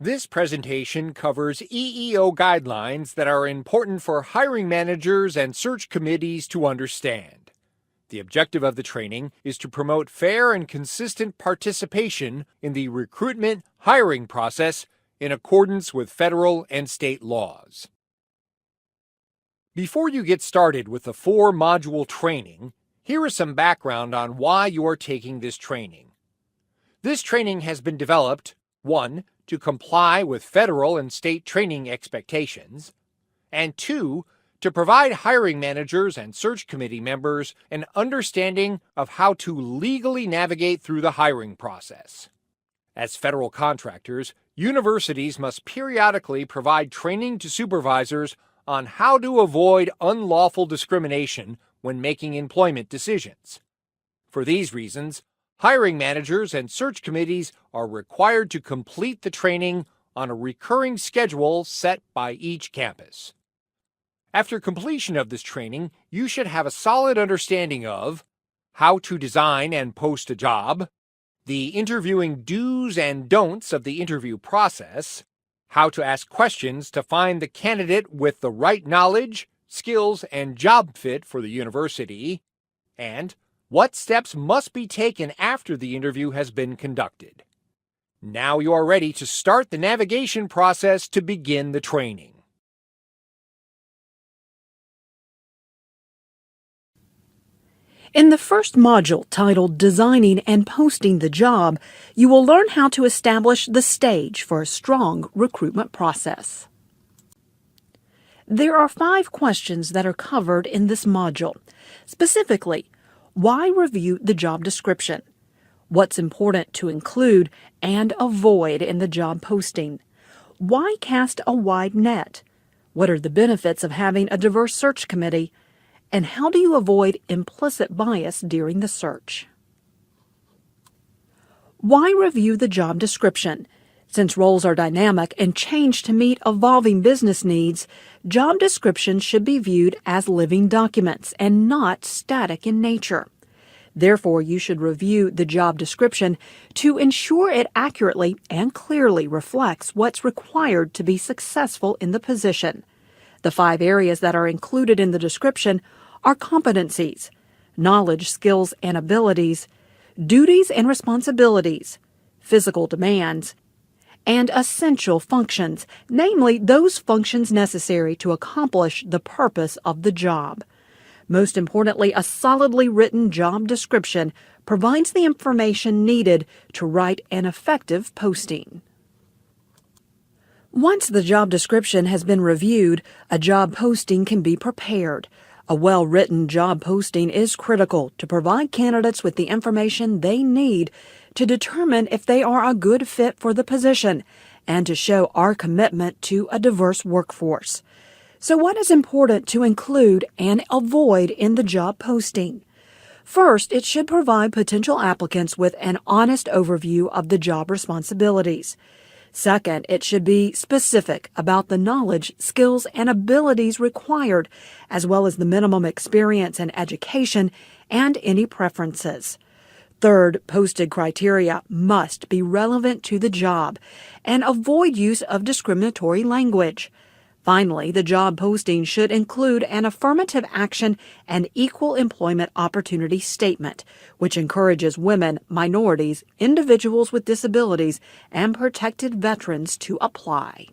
This presentation covers EEO guidelines that are important for hiring managers and search committees to understand. The objective of the training is to promote fair and consistent participation in the recruitment hiring process in accordance with federal and state laws. Before you get started with the 4-module training, here is some background on why you are taking this training. This training has been developed, 1, to comply with federal and state training expectations, and 2, to provide hiring managers and search committee members an understanding of how to legally navigate through the hiring process. As federal contractors, universities must periodically provide training to supervisors on how to avoid unlawful discrimination when making employment decisions. For these reasons, hiring managers and search committees are required to complete the training on a recurring schedule set by each campus. After completion of this training, you should have a solid understanding of how to design and post a job, the interviewing do's and don'ts of the interview process, how to ask questions to find the candidate with the right knowledge, skills, and job fit for the university, and what steps must be taken after the interview has been conducted. Now you are ready to start the navigation process to begin the training. In the first module, titled Designing and Posting the Job, you will learn how to establish the stage for a strong recruitment process. There are 5 questions that are covered in this module. Specifically, why review the job description? What's important to include and avoid in the job posting? Why cast a wide net? What are the benefits of having a diverse search committee? And how do you avoid implicit bias during the search? Why review the job description? Since roles are dynamic and change to meet evolving business needs, job descriptions should be viewed as living documents and not static in nature. Therefore, you should review the job description to ensure it accurately and clearly reflects what's required to be successful in the position. The 5 areas that are included in the description are competencies, knowledge, skills, and abilities, duties and responsibilities, physical demands, and essential functions, namely those functions necessary to accomplish the purpose of the job. Most importantly, a solidly written job description provides the information needed to write an effective posting. Once the job description has been reviewed, a job posting can be prepared. A well-written job posting is critical to provide candidates with the information they need to determine if they are a good fit for the position and to show our commitment to a diverse workforce. So what is important to include and avoid in the job posting? First, it should provide potential applicants with an honest overview of the job responsibilities. Second, it should be specific about the knowledge, skills, and abilities required, as well as the minimum experience and education and any preferences. Third, posted criteria must be relevant to the job and avoid use of discriminatory language. Finally, the job posting should include an affirmative action and equal employment opportunity statement, which encourages women, minorities, individuals with disabilities, and protected veterans to apply.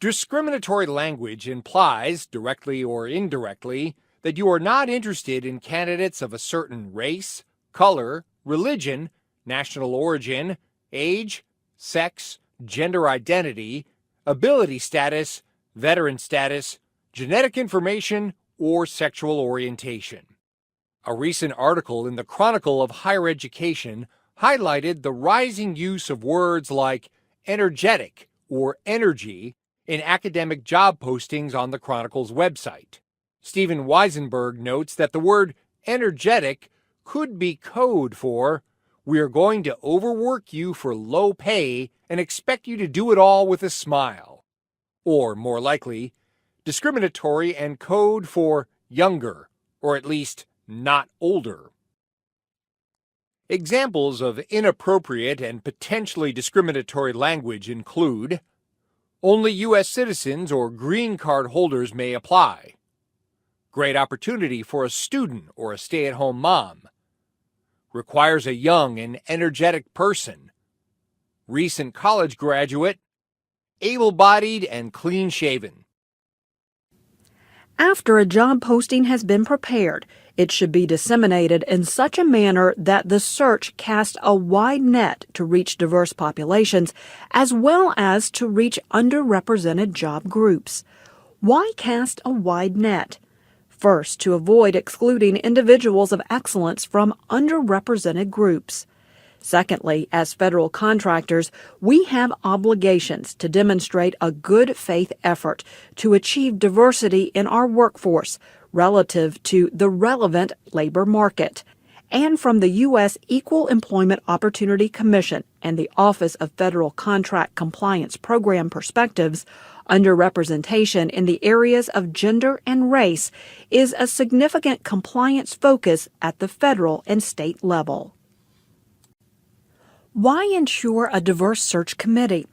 Discriminatory language implies, directly or indirectly, that you are not interested in candidates of a certain race, color, religion, national origin, age, sex, gender identity, ability status, veteran status, genetic information, or sexual orientation. A recent article in the Chronicle of Higher Education highlighted the rising use of words like energetic or energy in academic job postings on the Chronicle's website. Stephen Weisenberg notes that the word energetic could be code for "we are going to overwork you for low pay and expect you to do it all with a smile." Or, more likely, discriminatory and code for younger, or at least not older. Examples of inappropriate and potentially discriminatory language include: only U.S. citizens or green card holders may apply. Great opportunity for a student or a stay-at-home mom. Requires a young and energetic person. Recent college graduate. Able-bodied and clean-shaven. After a job posting has been prepared, it should be disseminated in such a manner that the search casts a wide net to reach diverse populations as well as to reach underrepresented job groups. Why cast a wide net? First, to avoid excluding individuals of excellence from underrepresented groups. Secondly, as federal contractors, we have obligations to demonstrate a good faith effort to achieve diversity in our workforce relative to the relevant labor market. And from the U.S. Equal Employment Opportunity Commission and the Office of Federal Contract Compliance Program perspectives, underrepresentation in the areas of gender and race is a significant compliance focus at the federal and state level. Why ensure a diverse search committee?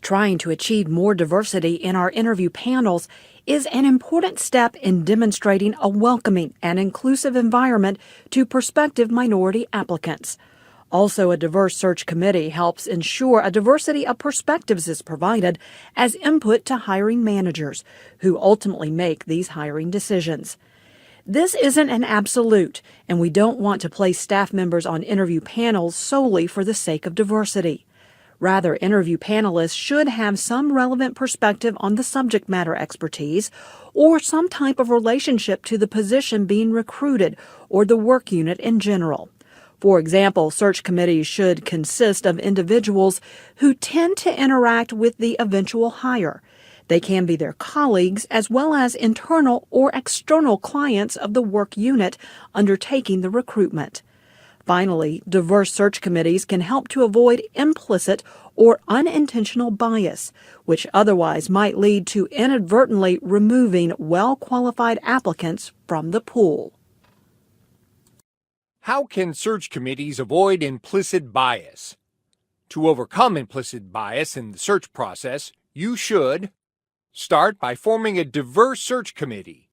Trying to achieve more diversity in our interview panels is an important step in demonstrating a welcoming and inclusive environment to prospective minority applicants. Also, a diverse search committee helps ensure a diversity of perspectives is provided as input to hiring managers, who ultimately make these hiring decisions. This isn't an absolute, and we don't want to place staff members on interview panels solely for the sake of diversity. Rather, interview panelists should have some relevant perspective on the subject matter expertise or some type of relationship to the position being recruited or the work unit in general. For example, search committees should consist of individuals who tend to interact with the eventual hire. They can be their colleagues as well as internal or external clients of the work unit undertaking the recruitment. Finally, diverse search committees can help to avoid implicit or unintentional bias, which otherwise might lead to inadvertently removing well-qualified applicants from the pool. How can search committees avoid implicit bias? To overcome implicit bias in the search process, you should start by forming a diverse search committee.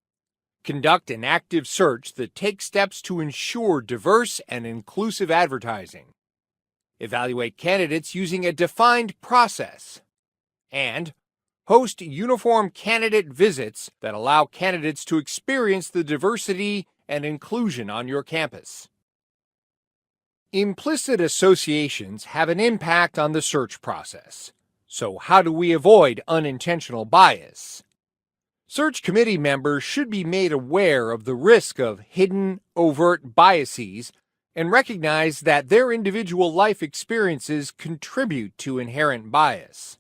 Conduct an active search that takes steps to ensure diverse and inclusive advertising. Evaluate candidates using a defined process. And host uniform candidate visits that allow candidates to experience the diversity and inclusion on your campus. Implicit associations have an impact on the search process. So how do we avoid unintentional bias? Search committee members should be made aware of the risk of hidden, overt biases and recognize that their individual life experiences contribute to inherent bias.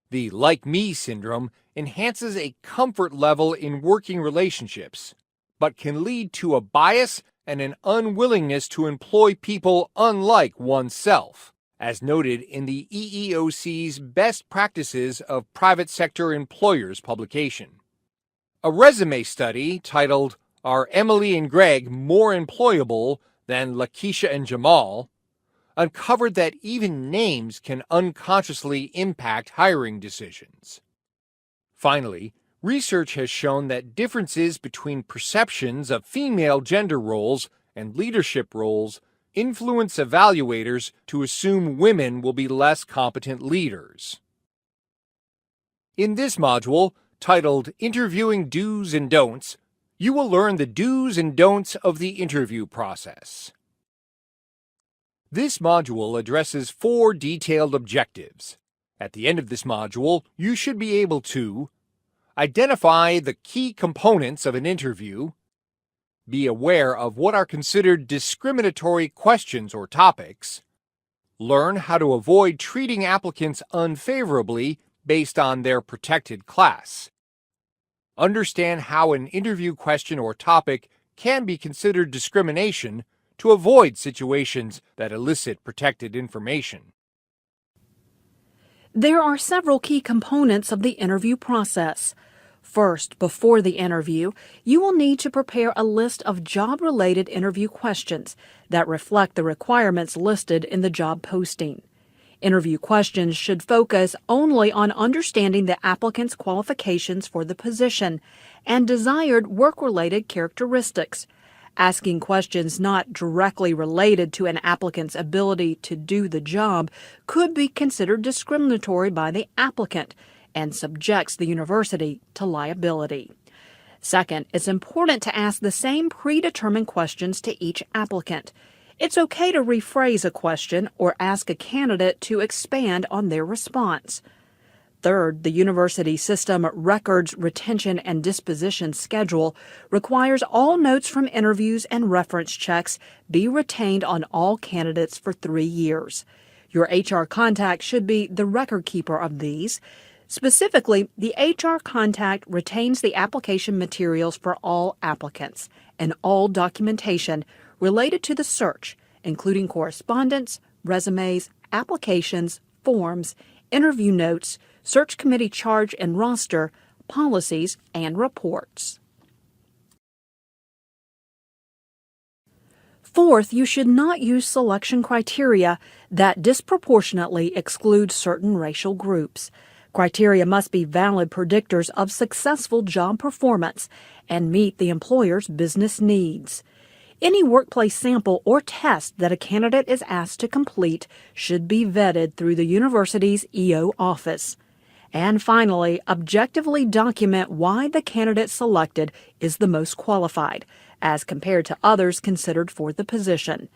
The like-me syndrome enhances a comfort level in working relationships, but can lead to a bias and an unwillingness to employ people unlike oneself, as noted in the EEOC's Best Practices of Private Sector Employers publication. A resume study titled, "Are Emily and Greg More Employable Than Lakeisha and Jamal?" uncovered that even names can unconsciously impact hiring decisions. Finally, research has shown that differences between perceptions of female gender roles and leadership roles influence evaluators to assume women will be less competent leaders. In this module, titled Interviewing Do's and Don'ts, you will learn the do's and don'ts of the interview process. This module addresses 4 detailed objectives. At the end of this module, you should be able to identify the key components of an interview, be aware of what are considered discriminatory questions or topics, learn how to avoid treating applicants unfavorably based on their protected class, understand how an interview question or topic can be considered discrimination to avoid situations that elicit protected information. There are several key components of the interview process. First, before the interview, you will need to prepare a list of job-related interview questions that reflect the requirements listed in the job posting. Interview questions should focus only on understanding the applicant's qualifications for the position and desired work-related characteristics. Asking questions not directly related to an applicant's ability to do the job could be considered discriminatory by the applicant and subjects the university to liability. Second, it's important to ask the same predetermined questions to each applicant. It's okay to rephrase a question or ask a candidate to expand on their response. Third, the university system records retention and disposition schedule requires all notes from interviews and reference checks be retained on all candidates for 3 years. Your HR contact should be the record keeper of these. Specifically, the HR contact retains the application materials for all applicants and all documentation related to the search, including correspondence, resumes, applications, forms, interview notes, search committee charge and roster, policies, and reports. Fourth, you should not use selection criteria that disproportionately exclude certain racial groups. Criteria must be valid predictors of successful job performance and meet the employer's business needs. Any workplace sample or test that a candidate is asked to complete should be vetted through the university's EEO office. And finally, objectively document why the candidate selected is the most qualified, as compared to others considered for the position.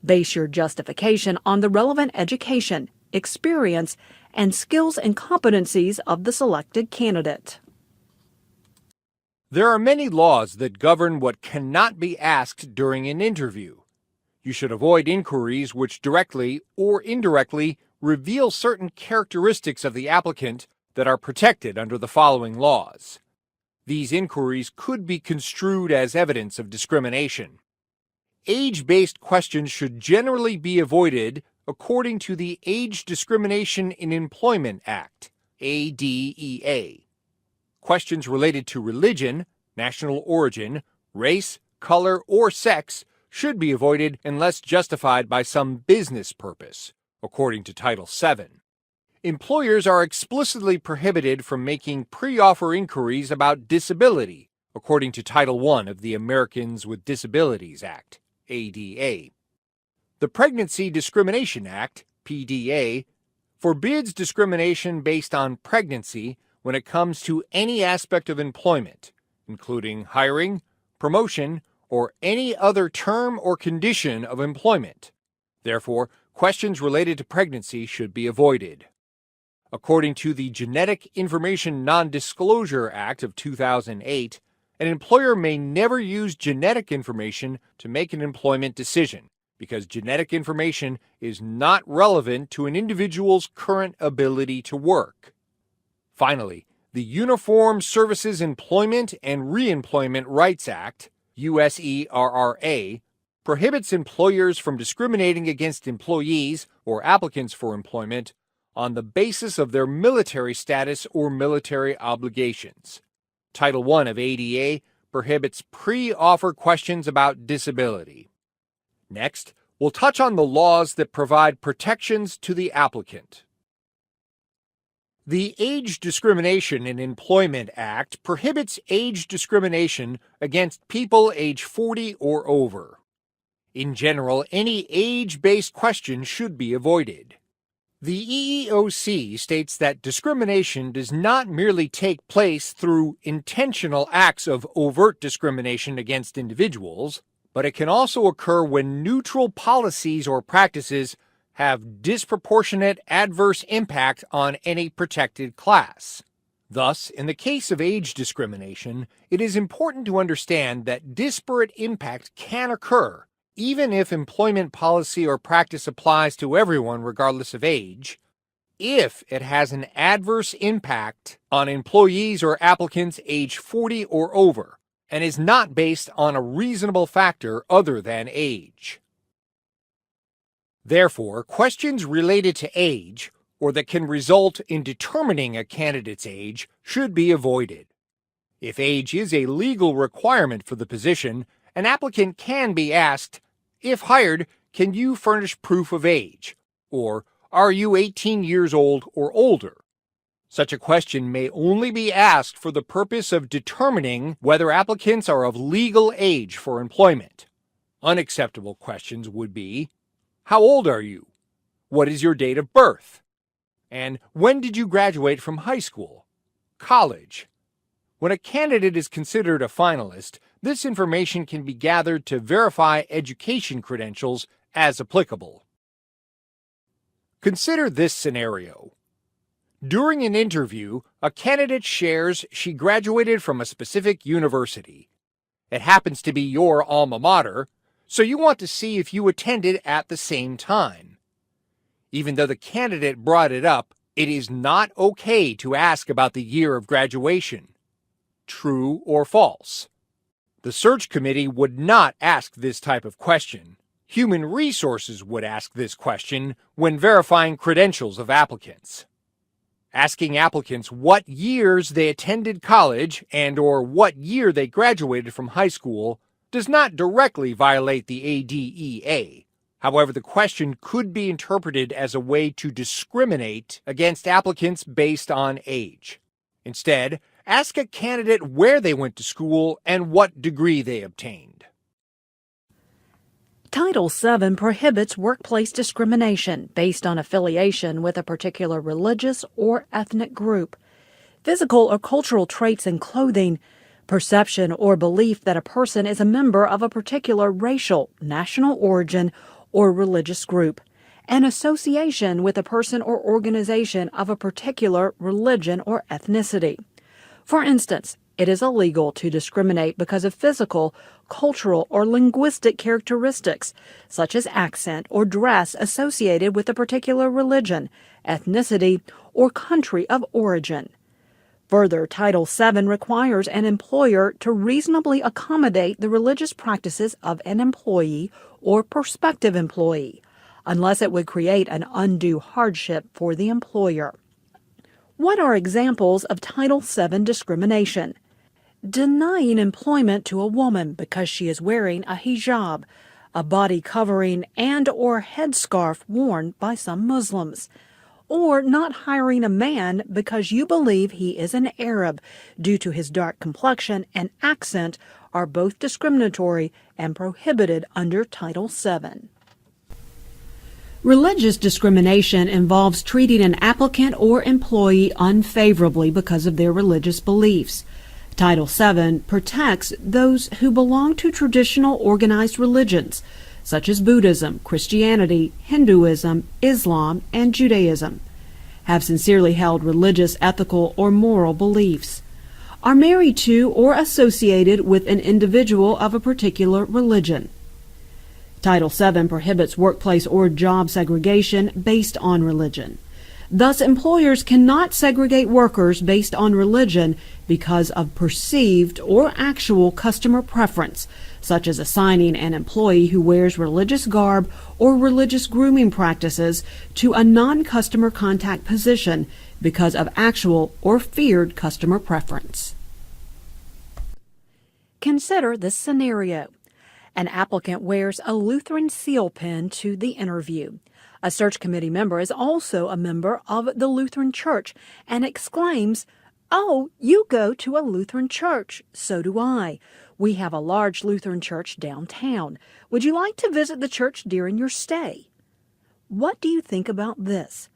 Base your justification on the relevant education, experience, and skills and competencies of the selected candidate. There are many laws that govern what cannot be asked during an interview. You should avoid inquiries which directly or indirectly reveal certain characteristics of the applicant that are protected under the following laws. These inquiries could be construed as evidence of discrimination. Age-based questions should generally be avoided according to the Age Discrimination in Employment Act, ADEA. Questions related to religion, national origin, race, color, or sex should be avoided unless justified by some business purpose, according to Title VII. Employers are explicitly prohibited from making pre-offer inquiries about disability, according to Title I of the Americans with Disabilities Act, ADA. The Pregnancy Discrimination Act, PDA, forbids discrimination based on pregnancy when it comes to any aspect of employment, including hiring, promotion, or any other term or condition of employment. Therefore, questions related to pregnancy should be avoided. According to the Genetic Information Non-Disclosure Act of 2008, an employer may never use genetic information to make an employment decision because genetic information is not relevant to an individual's current ability to work. Finally, the Uniform Services Employment and Reemployment Rights Act, USERRA, prohibits employers from discriminating against employees or applicants for employment on the basis of their military status or military obligations. Title I of ADA prohibits pre-offer questions about disability. Next, we'll touch on the laws that provide protections to the applicant. The Age Discrimination in Employment Act prohibits age discrimination against people age 40 or over. In general, any age-based question should be avoided. The EEOC states that discrimination does not merely take place through intentional acts of overt discrimination against individuals, but it can also occur when neutral policies or practices have disproportionate adverse impact on any protected class. Thus, in the case of age discrimination, it is important to understand that disparate impact can occur even if employment policy or practice applies to everyone regardless of age, if it has an adverse impact on employees or applicants age 40 or over, and is not based on a reasonable factor other than age. Therefore, questions related to age, or that can result in determining a candidate's age, should be avoided. If age is a legal requirement for the position, an applicant can be asked, if hired, can you furnish proof of age? Or, are you 18 years old or older? Such a question may only be asked for the purpose of determining whether applicants are of legal age for employment. Unacceptable questions would be, how old are you? What is your date of birth? And when did you graduate from high school? College? When a candidate is considered a finalist, this information can be gathered to verify education credentials as applicable. Consider this scenario. During an interview, a candidate shares she graduated from a specific university. It happens to be your alma mater, so you want to see if you attended at the same time. Even though the candidate brought it up, it is not okay to ask about the year of graduation. True or false? The search committee would not ask this type of question. Human Resources would ask this question when verifying credentials of applicants. Asking applicants what years they attended college and/or what year they graduated from high school does not directly violate the ADEA. However, the question could be interpreted as a way to discriminate against applicants based on age. Instead, ask a candidate where they went to school and what degree they obtained. Title VII prohibits workplace discrimination based on affiliation with a particular religious or ethnic group, physical or cultural traits in clothing, perception or belief that a person is a member of a particular racial, national origin, or religious group, and association with a person or organization of a particular religion or ethnicity. For instance, it is illegal to discriminate because of physical, cultural, or linguistic characteristics, such as accent or dress associated with a particular religion, ethnicity, or country of origin. Further, Title VII requires an employer to reasonably accommodate the religious practices of an employee or prospective employee, unless it would create an undue hardship for the employer. What are examples of Title VII discrimination? Denying employment to a woman because she is wearing a hijab, a body covering and/or headscarf worn by some Muslims, or not hiring a man because you believe he is an Arab due to his dark complexion and accent are both discriminatory and prohibited under Title VII. Religious discrimination involves treating an applicant or employee unfavorably because of their religious beliefs. Title VII protects those who belong to traditional organized religions, such as Buddhism, Christianity, Hinduism, Islam, and Judaism, have sincerely held religious, ethical, or moral beliefs, are married to or associated with an individual of a particular religion. Title VII prohibits workplace or job segregation based on religion. Thus, employers cannot segregate workers based on religion because of perceived or actual customer preference, such as assigning an employee who wears religious garb or religious grooming practices to a non-customer contact position because of actual or feared customer preference. Consider this scenario. An applicant wears a Lutheran seal pin to the interview. A search committee member is also a member of the Lutheran Church and exclaims, "Oh, you go to a Lutheran church. So do I. We have a large Lutheran church downtown. Would you like to visit the church during your stay?" What do you think about this?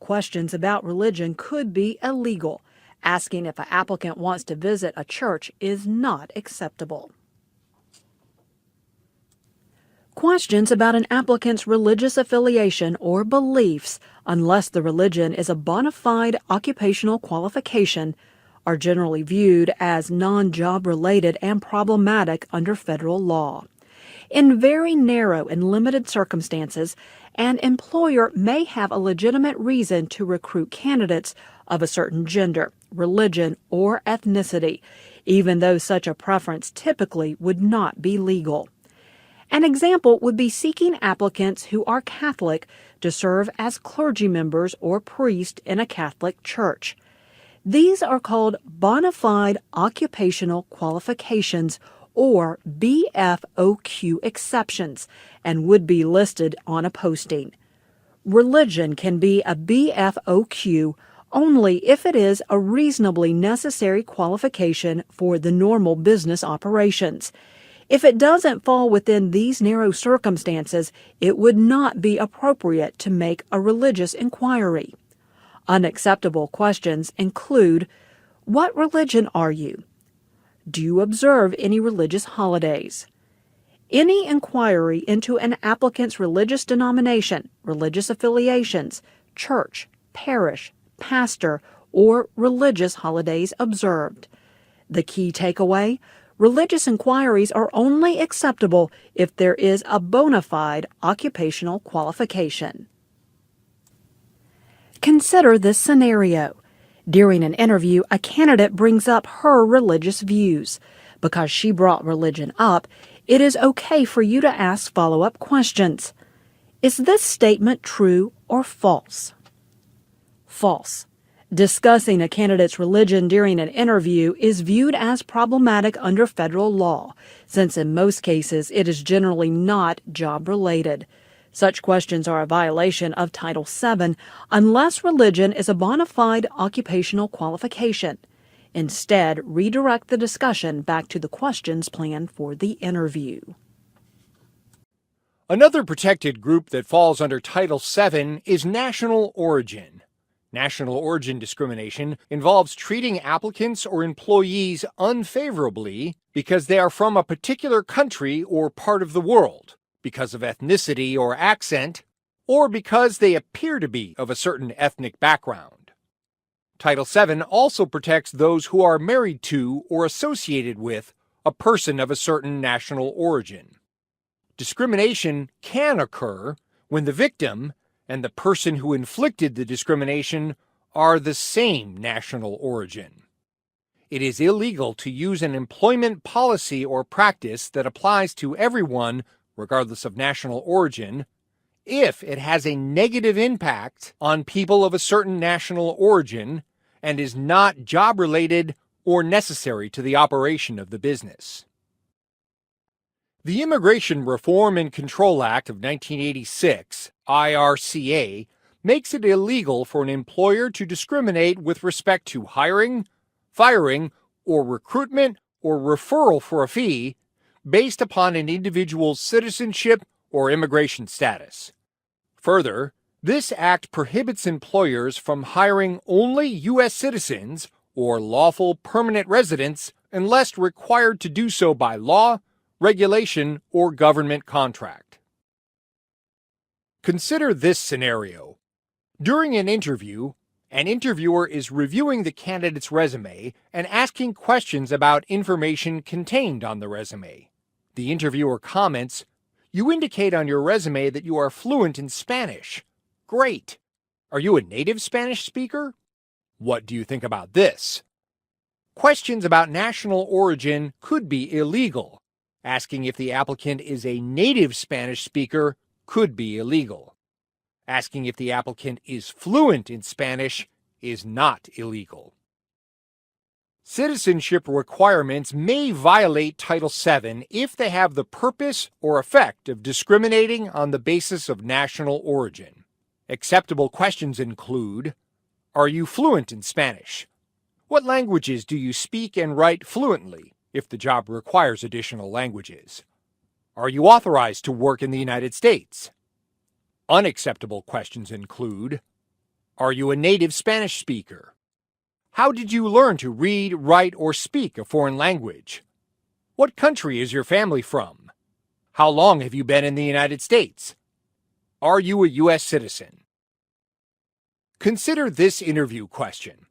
Questions about religion could be illegal. Asking if an applicant wants to visit a church is not acceptable. Questions about an applicant's religious affiliation or beliefs, unless the religion is a bona fide occupational qualification, are generally viewed as non-job related and problematic under federal law. In very narrow and limited circumstances, an employer may have a legitimate reason to recruit candidates of a certain gender, religion, or ethnicity, even though such a preference typically would not be legal. An example would be seeking applicants who are Catholic to serve as clergy members or priests in a Catholic church. These are called bona fide occupational qualifications, or BFOQ exceptions, and would be listed on a posting. Religion can be a BFOQ only if it is a reasonably necessary qualification for the normal business operations. If it doesn't fall within these narrow circumstances, it would not be appropriate to make a religious inquiry. Unacceptable questions include: what religion are you? Do you observe any religious holidays? Any inquiry into an applicant's religious denomination, religious affiliations, church, parish, pastor, or religious holidays observed. The key takeaway: religious inquiries are only acceptable if there is a bona fide occupational qualification. Consider this scenario. During an interview, a candidate brings up her religious views. Because she brought religion up, it is okay for you to ask follow-up questions. Is this statement true or false? False. Discussing a candidate's religion during an interview is viewed as problematic under federal law, since in most cases it is generally not job-related. Such questions are a violation of Title VII unless religion is a bona fide occupational qualification. Instead, redirect the discussion back to the questions planned for the interview. Another protected group that falls under Title VII is national origin. National origin discrimination involves treating applicants or employees unfavorably because they are from a particular country or part of the world, because of ethnicity or accent, or because they appear to be of a certain ethnic background. Title VII also protects those who are married to or associated with a person of a certain national origin. Discrimination can occur when the victim and the person who inflicted the discrimination are the same national origin. It is illegal to use an employment policy or practice that applies to everyone, regardless of national origin, if it has a negative impact on people of a certain national origin and is not job-related or necessary to the operation of the business. The Immigration Reform and Control Act of 1986, IRCA, makes it illegal for an employer to discriminate with respect to hiring, firing, or recruitment or referral for a fee based upon an individual's citizenship or immigration status. Further, this act prohibits employers from hiring only U.S. citizens or lawful permanent residents unless required to do so by law, regulation, or government contract. Consider this scenario. During an interview, an interviewer is reviewing the candidate's resume and asking questions about information contained on the resume. The interviewer comments, "You indicate on your resume that you are fluent in Spanish. Great. Are you a native Spanish speaker? What do you think about this?" Questions about national origin could be illegal. Asking if the applicant is a native Spanish speaker could be illegal. Asking if the applicant is fluent in Spanish is not illegal. Citizenship requirements may violate Title VII if they have the purpose or effect of discriminating on the basis of national origin. Acceptable questions include: are you fluent in Spanish? What languages do you speak and write fluently, if the job requires additional languages? Are you authorized to work in the United States? Unacceptable questions include: are you a native Spanish speaker? How did you learn to read, write, or speak a foreign language? What country is your family from? How long have you been in the United States? Are you a U.S. citizen? Consider this interview question.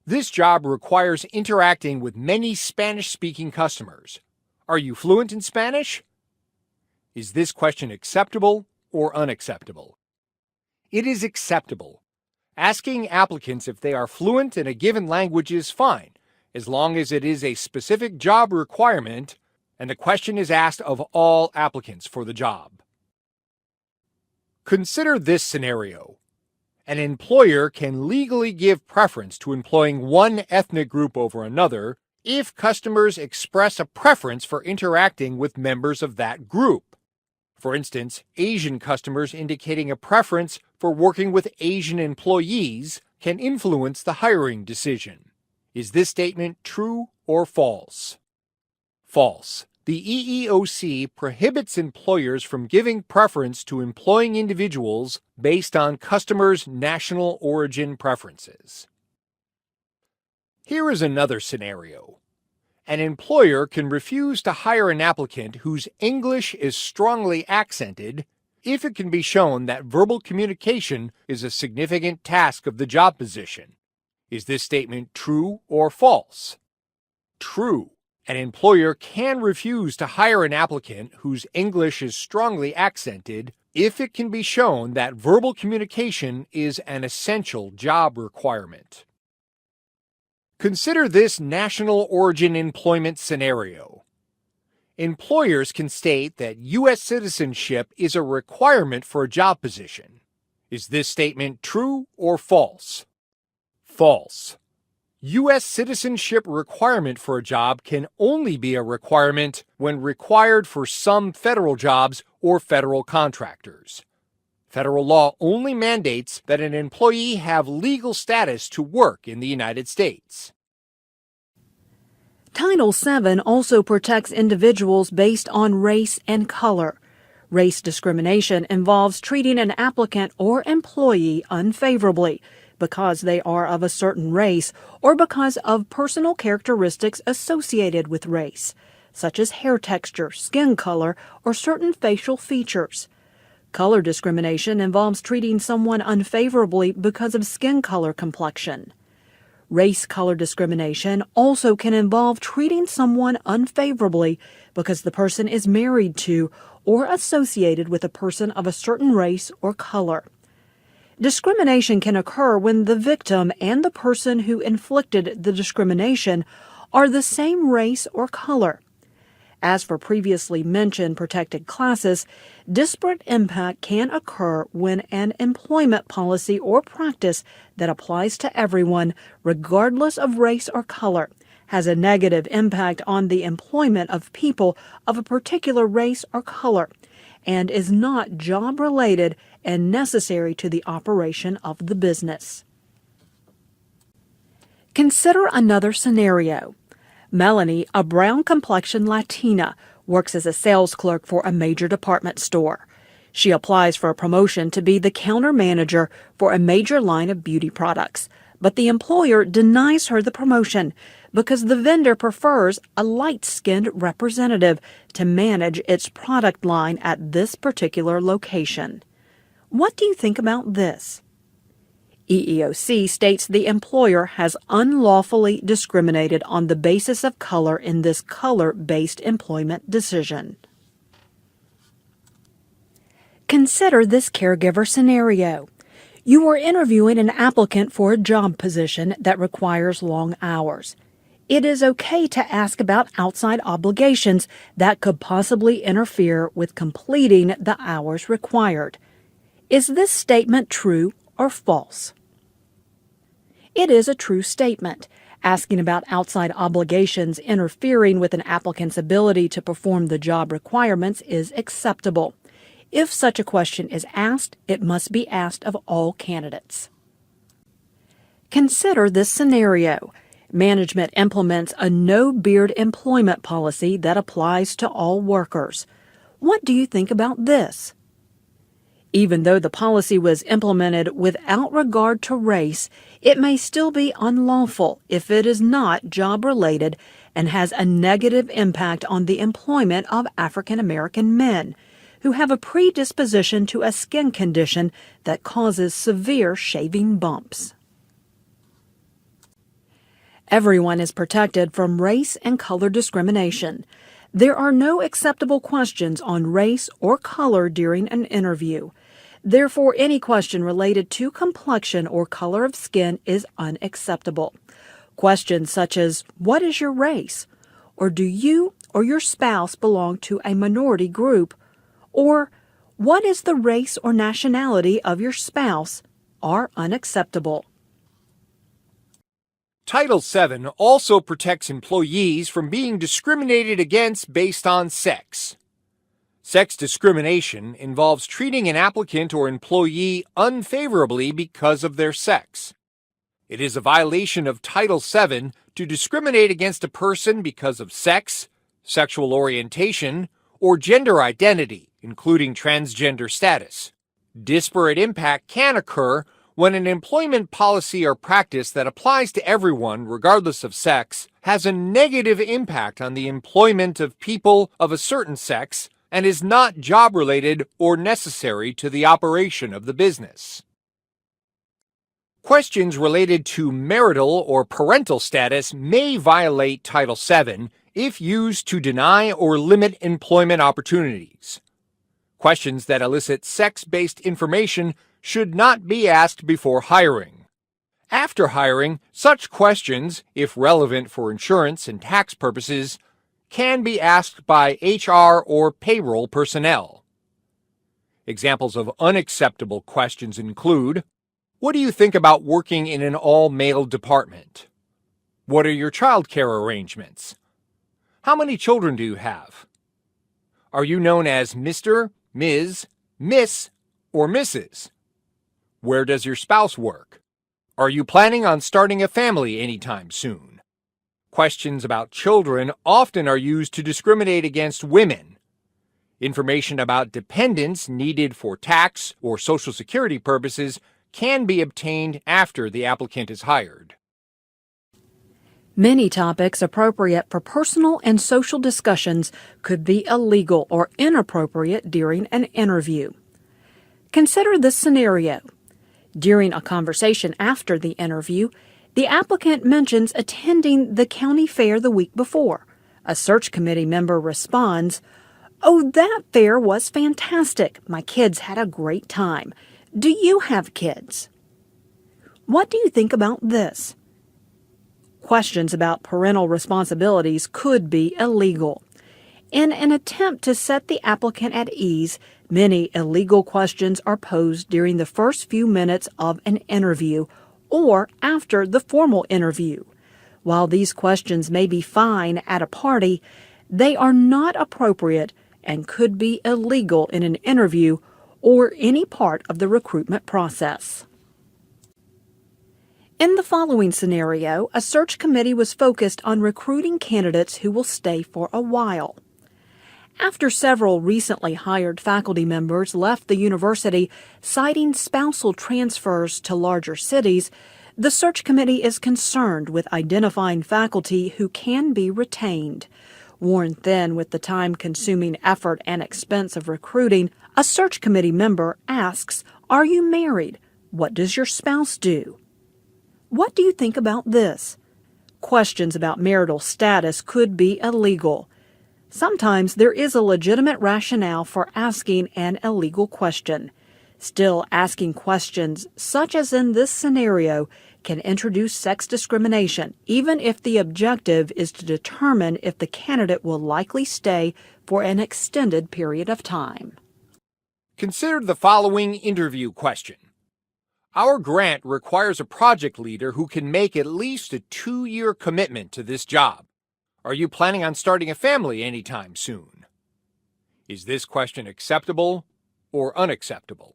This job requires interacting with many Spanish-speaking customers. Are you fluent in Spanish? Is this question acceptable or unacceptable? It is acceptable. Asking applicants if they are fluent in a given language is fine, as long as it is a specific job requirement and the question is asked of all applicants for the job. Consider this scenario. An employer can legally give preference to employing one ethnic group over another if customers express a preference for interacting with members of that group. For instance, Asian customers indicating a preference for working with Asian employees can influence the hiring decision. Is this statement true or false? False. The EEOC prohibits employers from giving preference to employing individuals based on customers' national origin preferences. Here is another scenario. An employer can refuse to hire an applicant whose English is strongly accented if it can be shown that verbal communication is a significant task of the job position. Is this statement true or false? True. An employer can refuse to hire an applicant whose English is strongly accented if it can be shown that verbal communication is an essential job requirement. Consider this national origin employment scenario. Employers can state that U.S. citizenship is a requirement for a job position. Is this statement true or false? False. U.S. citizenship requirement for a job can only be a requirement when required for some federal jobs or federal contractors. Federal law only mandates that an employee have legal status to work in the United States. Title VII also protects individuals based on race and color. Race discrimination involves treating an applicant or employee unfavorably because they are of a certain race or because of personal characteristics associated with race, such as hair texture, skin color, or certain facial features. Color discrimination involves treating someone unfavorably because of skin color complexion. Race color discrimination also can involve treating someone unfavorably because the person is married to or associated with a person of a certain race or color. Discrimination can occur when the victim and the person who inflicted the discrimination are the same race or color. As for previously mentioned protected classes, disparate impact can occur when an employment policy or practice that applies to everyone, regardless of race or color, has a negative impact on the employment of people of a particular race or color, and is not job-related and necessary to the operation of the business. Consider another scenario. Melanie, a brown-complexioned Latina, works as a sales clerk for a major department store. She applies for a promotion to be the counter manager for a major line of beauty products, but the employer denies her the promotion because the vendor prefers a light-skinned representative to manage its product line at this particular location. What do you think about this? EEOC states the employer has unlawfully discriminated on the basis of color in this color-based employment decision. Consider this caregiver scenario. You are interviewing an applicant for a job position that requires long hours. It is okay to ask about outside obligations that could possibly interfere with completing the hours required. Is this statement true or false? It is a true statement. Asking about outside obligations interfering with an applicant's ability to perform the job requirements is acceptable. If such a question is asked, it must be asked of all candidates. Consider this scenario. Management implements a no-beard employment policy that applies to all workers. What do you think about this? Even though the policy was implemented without regard to race, it may still be unlawful if it is not job-related and has a negative impact on the employment of African American men, who have a predisposition to a skin condition that causes severe shaving bumps. Everyone is protected from race and color discrimination. There are no acceptable questions on race or color during an interview. Therefore, any question related to complexion or color of skin is unacceptable. Questions such as, "What is your race?" or "Do you or your spouse belong to a minority group?" or "What is the race or nationality of your spouse?" are unacceptable. Title VII also protects employees from being discriminated against based on sex. Sex discrimination involves treating an applicant or employee unfavorably because of their sex. It is a violation of Title VII to discriminate against a person because of sex, sexual orientation, or gender identity, including transgender status. Disparate impact can occur when an employment policy or practice that applies to everyone, regardless of sex, has a negative impact on the employment of people of a certain sex and is not job-related or necessary to the operation of the business. Questions related to marital or parental status may violate Title VII if used to deny or limit employment opportunities. Questions that elicit sex-based information should not be asked before hiring. After hiring, such questions, if relevant for insurance and tax purposes, can be asked by HR or payroll personnel. Examples of unacceptable questions include: what do you think about working in an all-male department? What are your child care arrangements? How many children do you have? Are you known as Mr., Ms., Miss, or Mrs.? Where does your spouse work? Are you planning on starting a family anytime soon? Questions about children often are used to discriminate against women. Information about dependents needed for tax or Social Security purposes can be obtained after the applicant is hired. Many topics appropriate for personal and social discussions could be illegal or inappropriate during an interview. Consider this scenario. During a conversation after the interview, the applicant mentions attending the county fair the week before. A search committee member responds, "Oh, that fair was fantastic. My kids had a great time. Do you have kids?" What do you think about this? Questions about parental responsibilities could be illegal. In an attempt to set the applicant at ease, many illegal questions are posed during the first few minutes of an interview or after the formal interview. While these questions may be fine at a party, they are not appropriate and could be illegal in an interview or any part of the recruitment process. In the following scenario, a search committee was focused on recruiting candidates who will stay for a while. After several recently hired faculty members left the university citing spousal transfers to larger cities, the search committee is concerned with identifying faculty who can be retained. Worn thin with the time-consuming effort and expense of recruiting, a search committee member asks, "Are you married? What does your spouse do?" What do you think about this? Questions about marital status could be illegal. Sometimes there is a legitimate rationale for asking an illegal question. Still, asking questions, such as in this scenario, can introduce sex discrimination, even if the objective is to determine if the candidate will likely stay for an extended period of time. Consider the following interview question. Our grant requires a project leader who can make at least a 2-year commitment to this job. Are you planning on starting a family anytime soon? Is this question acceptable or unacceptable?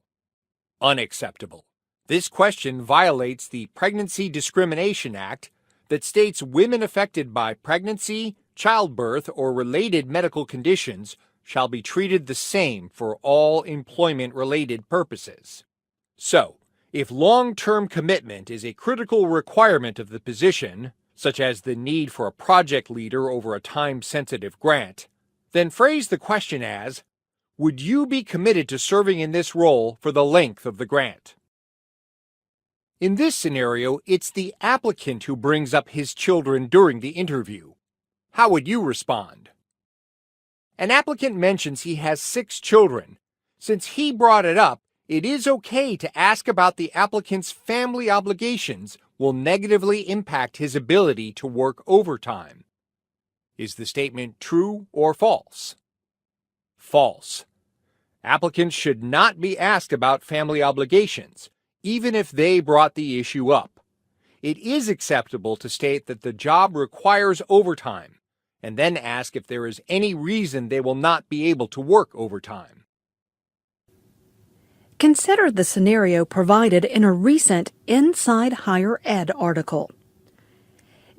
Unacceptable. This question violates the Pregnancy Discrimination Act that states women affected by pregnancy, childbirth, or related medical conditions shall be treated the same for all employment-related purposes. So, if long-term commitment is a critical requirement of the position, such as the need for a project leader over a time-sensitive grant, then phrase the question as, would you be committed to serving in this role for the length of the grant? In this scenario, it's the applicant who brings up his children during the interview. How would you respond? An applicant mentions he has 6 children. Since he brought it up, it is okay to ask about the applicant's family obligations will negatively impact his ability to work overtime. Is the statement true or false? False. Applicants should not be asked about family obligations. even if they brought the issue up. It is acceptable to state that the job requires overtime, and then ask if there is any reason they will not be able to work overtime. Consider the scenario provided in a recent Inside Higher Ed article.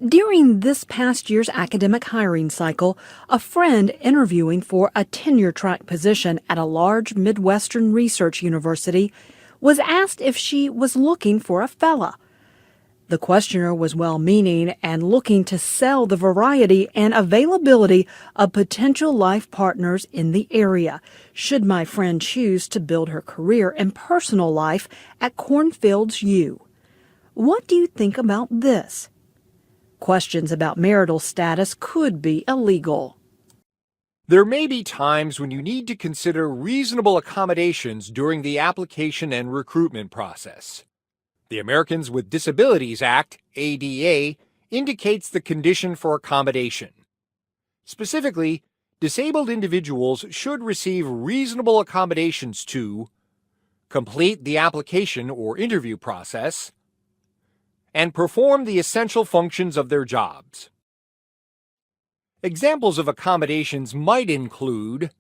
During this past year's academic hiring cycle, a friend interviewing for a tenure-track position at a large Midwestern research university was asked if she was looking for a fella. The questioner was well-meaning and looking to sell the variety and availability of potential life partners in the area, should my friend choose to build her career and personal life at Cornfields U. What do you think about this? Questions about marital status could be illegal. There may be times when you need to consider reasonable accommodations during the application and recruitment process. The Americans with Disabilities Act, ADA, indicates the condition for accommodation. Specifically, disabled individuals should receive reasonable accommodations to complete the application or interview process, and perform the essential functions of their jobs. Examples of accommodations might include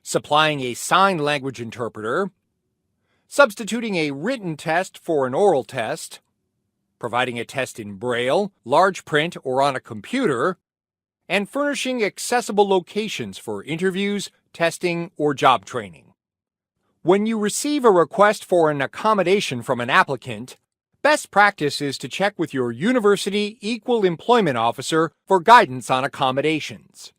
supplying a sign language interpreter, substituting a written test for an oral test, providing a test in Braille, large print, or on a computer, and furnishing accessible locations for interviews, testing, or job training. When you receive a request for an accommodation from an applicant, best practice is to check with your university equal employment officer for guidance on accommodations.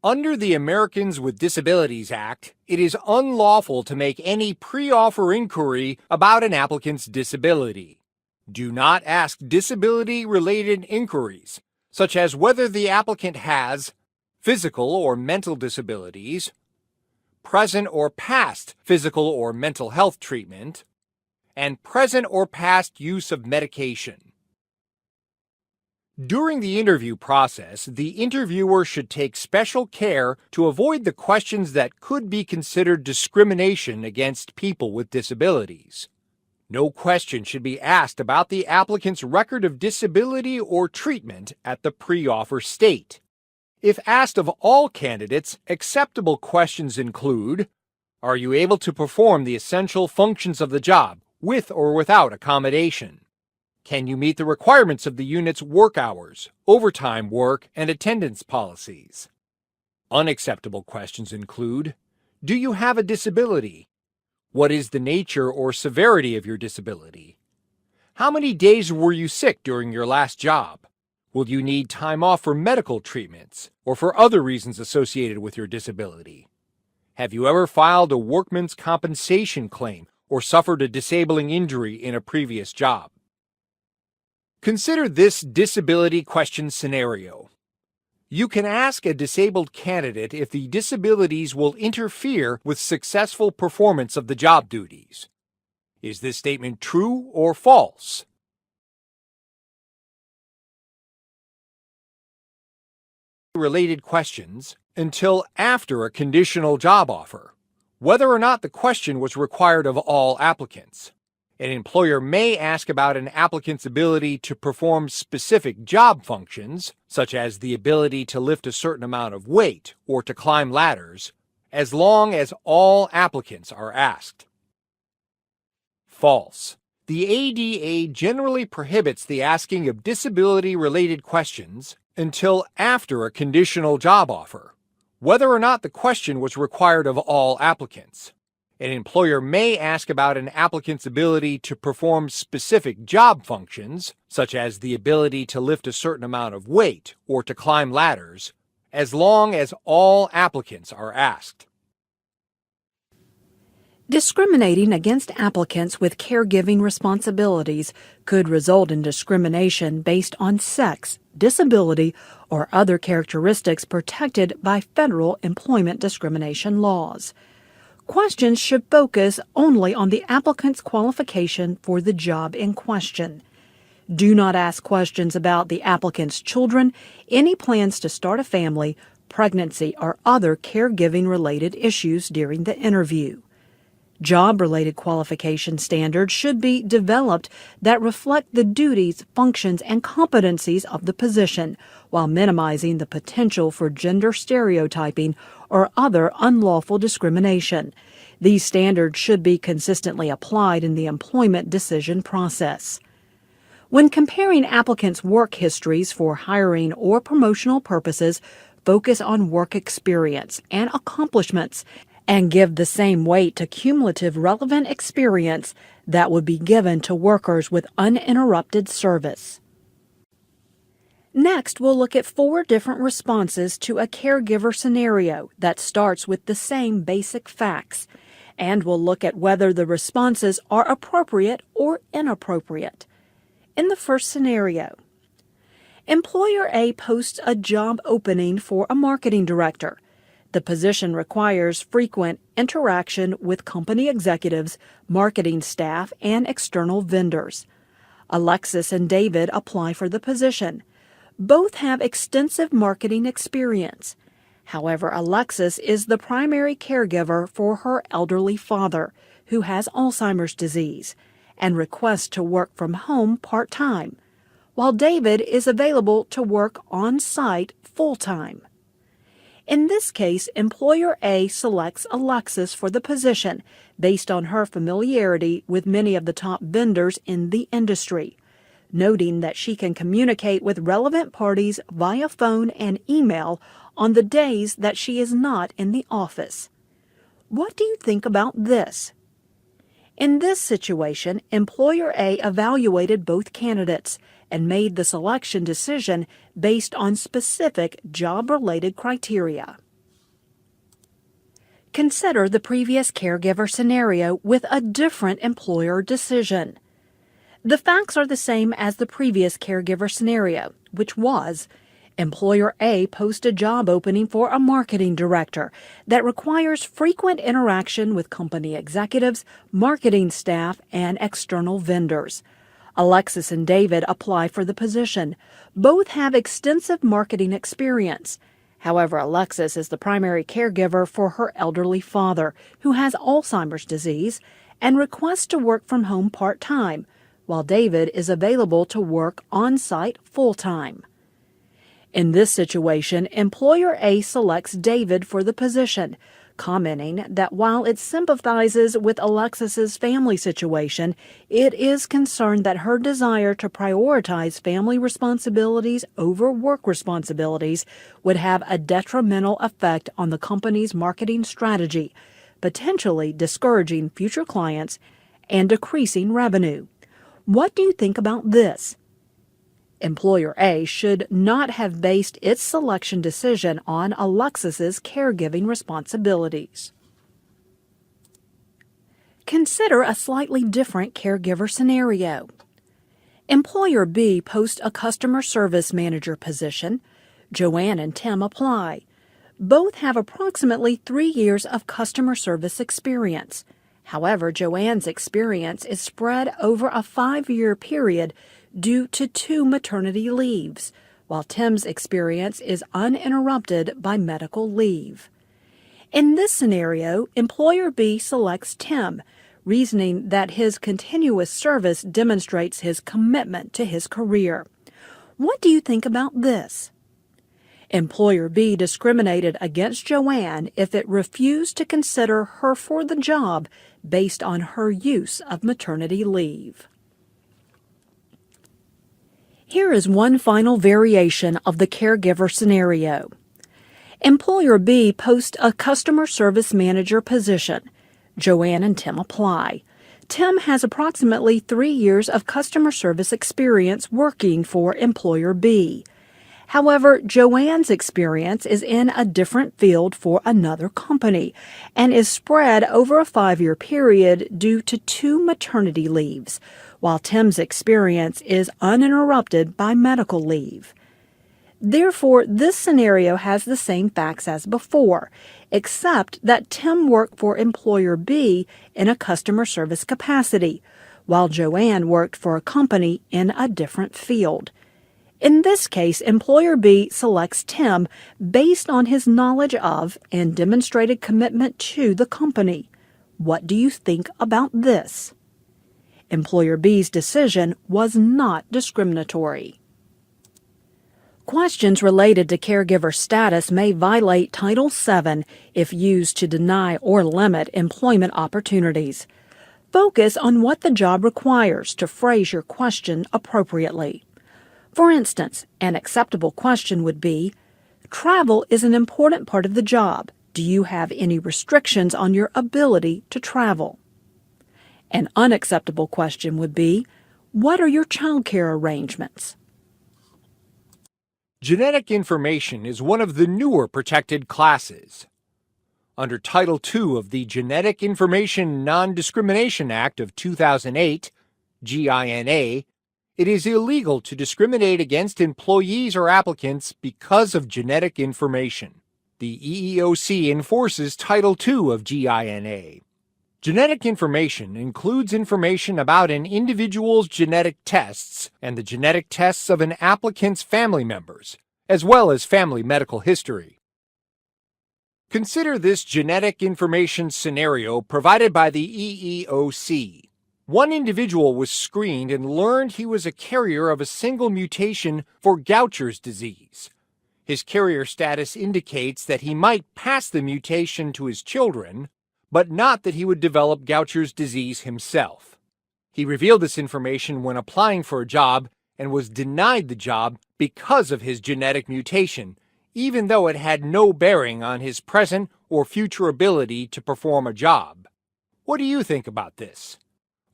Under the Americans with Disabilities Act, it is unlawful to make any pre-offer inquiry about an applicant's disability. Do not ask disability-related inquiries, such as whether the applicant has physical or mental disabilities, present or past physical or mental health treatment, and present or past use of medication. During the interview process, the interviewer should take special care to avoid the questions that could be considered discrimination against people with disabilities. No question should be asked about the applicant's record of disability or treatment at the pre-offer state. If asked of all candidates, acceptable questions include: are you able to perform the essential functions of the job, with or without accommodation? Can you meet the requirements of the unit's work hours, overtime work, and attendance policies? Unacceptable questions include: do you have a disability? What is the nature or severity of your disability? How many days were you sick during your last job? Will you need time off for medical treatments or for other reasons associated with your disability? Have you ever filed a workman's compensation claim or suffered a disabling injury in a previous job? Consider this disability question scenario. You can ask a disabled candidate if the disabilities will interfere with successful performance of the job duties. Is this statement true or false? Related questions until after a conditional job offer, whether or not the question was required of all applicants. An employer may ask about an applicant's ability to perform specific job functions, such as the ability to lift a certain amount of weight or to climb ladders, as long as all applicants are asked. False. The ADA generally prohibits the asking of disability-related questions until after a conditional job offer, whether or not the question was required of all applicants. An employer may ask about an applicant's ability to perform specific job functions, such as the ability to lift a certain amount of weight or to climb ladders, as long as all applicants are asked. Discriminating against applicants with caregiving responsibilities could result in discrimination based on sex, disability, or other characteristics protected by federal employment discrimination laws. Questions should focus only on the applicant's qualification for the job in question. Do not ask questions about the applicant's children, any plans to start a family, pregnancy, or other caregiving-related issues during the interview. Job-related qualification standards should be developed that reflect the duties, functions, and competencies of the position, while minimizing the potential for gender stereotyping or other unlawful discrimination. These standards should be consistently applied in the employment decision process. When comparing applicants' work histories for hiring or promotional purposes, focus on work experience and accomplishments and give the same weight to cumulative relevant experience that would be given to workers with uninterrupted service. Next, we'll look at 4 different responses to a caregiver scenario that starts with the same basic facts, and we'll look at whether the responses are appropriate or inappropriate. In the first scenario, Employer A posts a job opening for a marketing director. The position requires frequent interaction with company executives, marketing staff, and external vendors. Alexis and David apply for the position. Both have extensive marketing experience. However, Alexis is the primary caregiver for her elderly father, who has Alzheimer's disease, and requests to work from home part-time, while David is available to work on-site full-time. In this case, Employer A selects Alexis for the position based on her familiarity with many of the top vendors in the industry, noting that she can communicate with relevant parties via phone and email on the days that she is not in the office. What do you think about this? In this situation, Employer A evaluated both candidates and made the selection decision based on specific job-related criteria. Consider the previous caregiver scenario with a different employer decision. The facts are the same as the previous caregiver scenario, which was Employer A posts a job opening for a marketing director that requires frequent interaction with company executives, marketing staff, and external vendors. Alexis and David apply for the position. Both have extensive marketing experience. However, Alexis is the primary caregiver for her elderly father, who has Alzheimer's disease, and requests to work from home part-time, while David is available to work on-site full-time. In this situation, Employer A selects David for the position, commenting that while it sympathizes with Alexis's family situation, it is concerned that her desire to prioritize family responsibilities over work responsibilities would have a detrimental effect on the company's marketing strategy, potentially discouraging future clients and decreasing revenue. What do you think about this? Employer A should not have based its selection decision on Alexis's caregiving responsibilities. Consider a slightly different caregiver scenario. Employer B posts a customer service manager position. Joanne and Tim apply. Both have approximately 3 years of customer service experience. However, Joanne's experience is spread over a 5-year period due to 2 maternity leaves, while Tim's experience is uninterrupted by medical leave. In this scenario, Employer B selects Tim, reasoning that his continuous service demonstrates his commitment to his career. What do you think about this? Employer B discriminated against Joanne if it refused to consider her for the job based on her use of maternity leave. Here is one final variation of the caregiver scenario. Employer B posts a customer service manager position. Joanne and Tim apply. Tim has approximately 3 years of customer service experience working for Employer B. However, Joanne's experience is in a different field for another company and is spread over a 5-year period due to 2 maternity leaves, while Tim's experience is uninterrupted by medical leave. Therefore, this scenario has the same facts as before, except that Tim worked for Employer B in a customer service capacity, while Joanne worked for a company in a different field. In this case, Employer B selects Tim based on his knowledge of and demonstrated commitment to the company. What do you think about this? Employer B's decision was not discriminatory. Questions related to caregiver status may violate Title VII if used to deny or limit employment opportunities. Focus on what the job requires to phrase your question appropriately. For instance, an acceptable question would be, "Travel is an important part of the job. Do you have any restrictions on your ability to travel?" An unacceptable question would be, "What are your childcare arrangements?" Genetic information is one of the newer protected classes. Under Title II of the Genetic Information Non-Discrimination Act of 2008, GINA, it is illegal to discriminate against employees or applicants because of genetic information. The EEOC enforces Title II of GINA. Genetic information includes information about an individual's genetic tests and the genetic tests of an applicant's family members, as well as family medical history. Consider this genetic information scenario provided by the EEOC. One individual was screened and learned he was a carrier of a single mutation for Gaucher's disease. His carrier status indicates that he might pass the mutation to his children, but not that he would develop Gaucher's disease himself. He revealed this information when applying for a job and was denied the job because of his genetic mutation, even though it had no bearing on his present or future ability to perform a job. What do you think about this?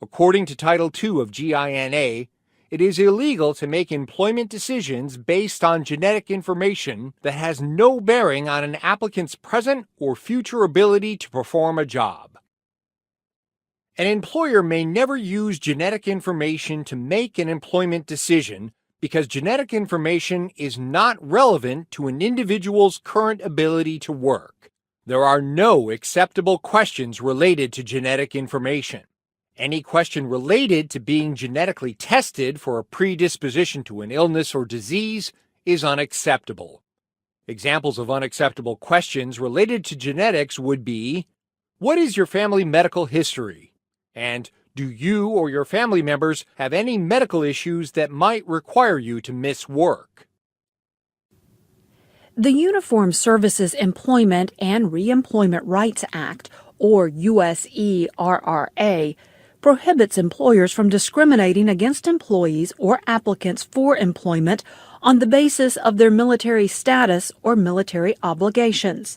According to Title II of GINA, it is illegal to make employment decisions based on genetic information that has no bearing on an applicant's present or future ability to perform a job. An employer may never use genetic information to make an employment decision because genetic information is not relevant to an individual's current ability to work. There are no acceptable questions related to genetic information. Any question related to being genetically tested for a predisposition to an illness or disease is unacceptable. Examples of unacceptable questions related to genetics would be, "What is your family medical history?" and "Do you or your family members have any medical issues that might require you to miss work?" The Uniformed Services Employment and Reemployment Rights Act, or USERRA, prohibits employers from discriminating against employees or applicants for employment on the basis of their military status or military obligations.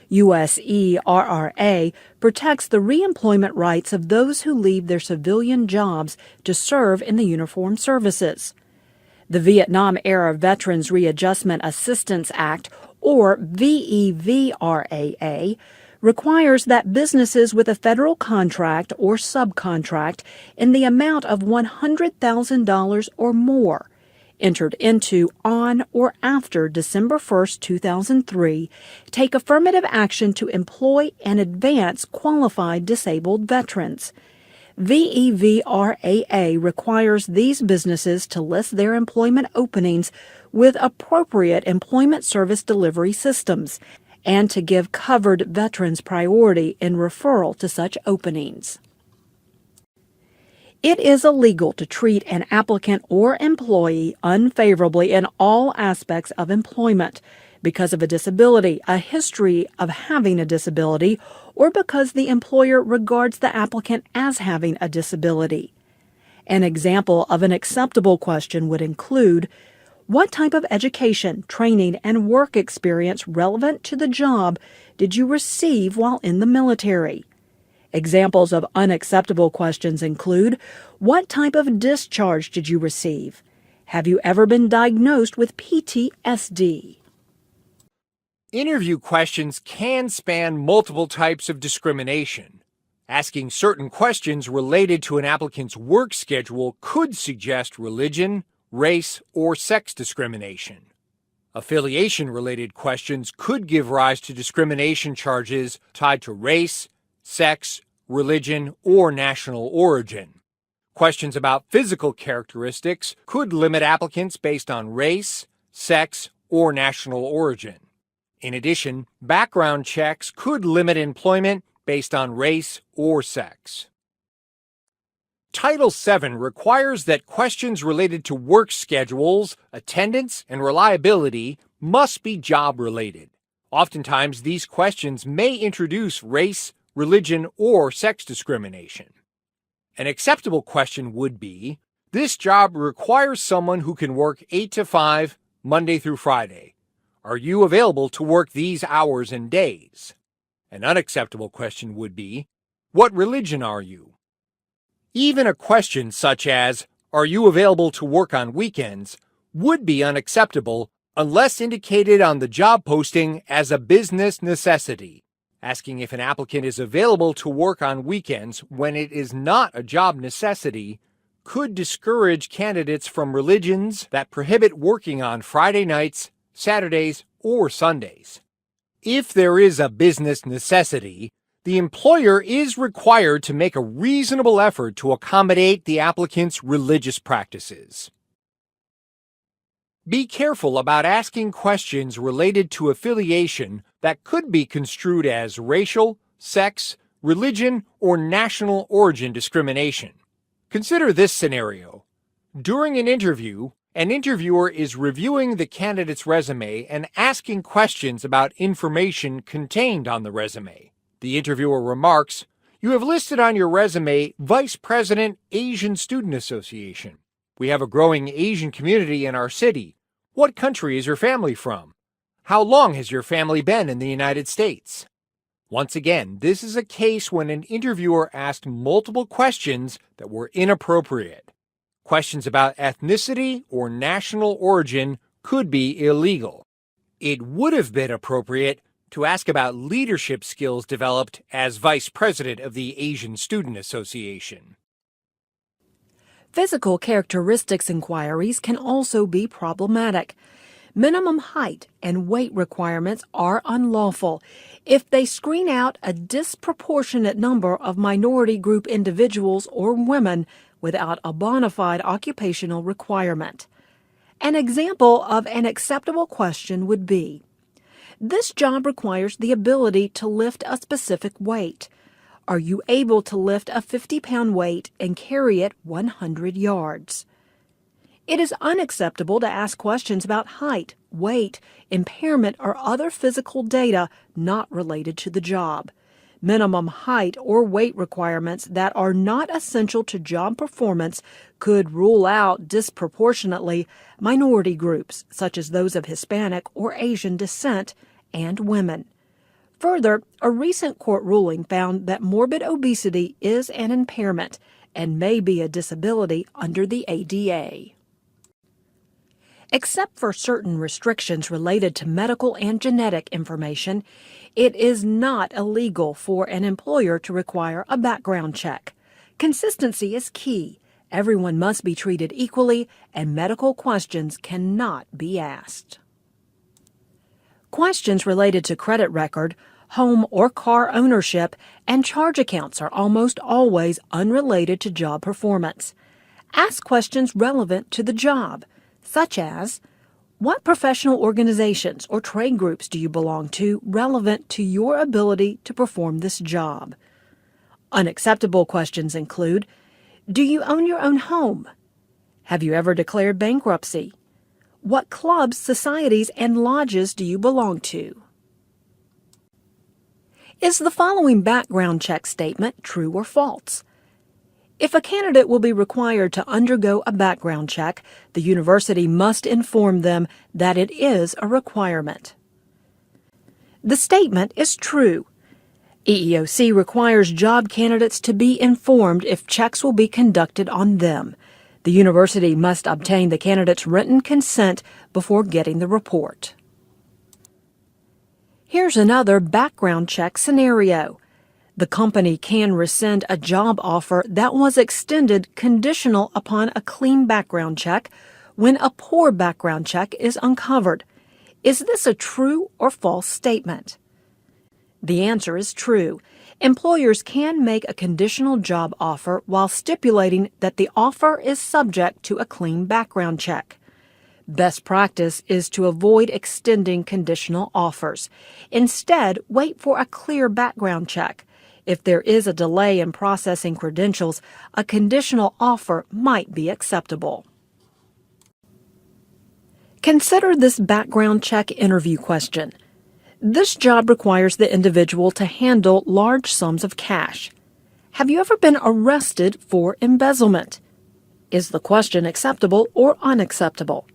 USERRA protects the reemployment rights of those who leave their civilian jobs to serve in the uniformed services. The Vietnam-era Veterans Readjustment Assistance Act, or VEVRAA, requires that businesses with a federal contract or subcontract in the amount of $100,000 or more entered into on or after December 1, 2003, take affirmative action to employ and advance qualified disabled veterans. VEVRAA requires these businesses to list their employment openings with appropriate employment service delivery systems and to give covered veterans priority in referral to such openings. It is illegal to treat an applicant or employee unfavorably in all aspects of employment because of a disability, a history of having a disability, or because the employer regards the applicant as having a disability. An example of an acceptable question would include, "What type of education, training, and work experience relevant to the job did you receive while in the military?" Examples of unacceptable questions include, "What type of discharge did you receive? Have you ever been diagnosed with PTSD?" Interview questions can span multiple types of discrimination. Asking certain questions related to an applicant's work schedule could suggest religion, race, or sex discrimination. Affiliation-related questions could give rise to discrimination charges tied to race, sex, religion, or national origin. Questions about physical characteristics could limit applicants based on race, sex, or national origin. In addition, background checks could limit employment based on race or sex. Title VII requires that questions related to work schedules, attendance, and reliability must be job-related. Oftentimes, these questions may introduce race, religion, or sex discrimination. An acceptable question would be, this job requires someone who can work 8 to 5, Monday through Friday. Are you available to work these hours and days? An unacceptable question would be, what religion are you? Even a question such as, are you available to work on weekends, would be unacceptable unless indicated on the job posting as a business necessity. Asking if an applicant is available to work on weekends when it is not a job necessity could discourage candidates from religions that prohibit working on Friday nights, Saturdays, or Sundays. If there is a business necessity, the employer is required to make a reasonable effort to accommodate the applicant's religious practices. Be careful about asking questions related to affiliation that could be construed as racial, sex, religion, or national origin discrimination. Consider this scenario. During an interview, an interviewer is reviewing the candidate's resume and asking questions about information contained on the resume. The interviewer remarks, "You have listed on your resume Vice President, Asian Student Association. We have a growing Asian community in our city. What country is your family from? How long has your family been in the United States?" Once again, this is a case when an interviewer asked multiple questions that were inappropriate. Questions about ethnicity or national origin could be illegal. It would have been appropriate to ask about leadership skills developed as Vice President of the Asian Student Association. Physical characteristics inquiries can also be problematic. Minimum height and weight requirements are unlawful if they screen out a disproportionate number of minority group individuals or women without a bona fide occupational requirement. An example of an acceptable question would be, this job requires the ability to lift a specific weight. Are you able to lift a 50-pound weight and carry it 100 yards? It is unacceptable to ask questions about height, weight, impairment, or other physical data not related to the job. Minimum height or weight requirements that are not essential to job performance could rule out disproportionately minority groups, such as those of Hispanic or Asian descent, and women. Further, a recent court ruling found that morbid obesity is an impairment and may be a disability under the ADA. Except for certain restrictions related to medical and genetic information, it is not illegal for an employer to require a background check. Consistency is key. Everyone must be treated equally, and medical questions cannot be asked. Questions related to credit record, home or car ownership, and charge accounts are almost always unrelated to job performance. Ask questions relevant to the job, such as, what professional organizations or trade groups do you belong to relevant to your ability to perform this job? Unacceptable questions include, do you own your own home? Have you ever declared bankruptcy? What clubs, societies, and lodges do you belong to? Is the following background check statement true or false? If a candidate will be required to undergo a background check, the university must inform them that it is a requirement. The statement is true. EEOC requires job candidates to be informed if checks will be conducted on them. The university must obtain the candidate's written consent before getting the report. Here's another background check scenario. The company can rescind a job offer that was extended conditional upon a clean background check when a poor background check is uncovered. Is this a true or false statement? The answer is true. Employers can make a conditional job offer while stipulating that the offer is subject to a clean background check. Best practice is to avoid extending conditional offers. Instead, wait for a clear background check. If there is a delay in processing credentials, a conditional offer might be acceptable. Consider this background check interview question. This job requires the individual to handle large sums of cash. Have you ever been arrested for embezzlement? Is the question acceptable or unacceptable?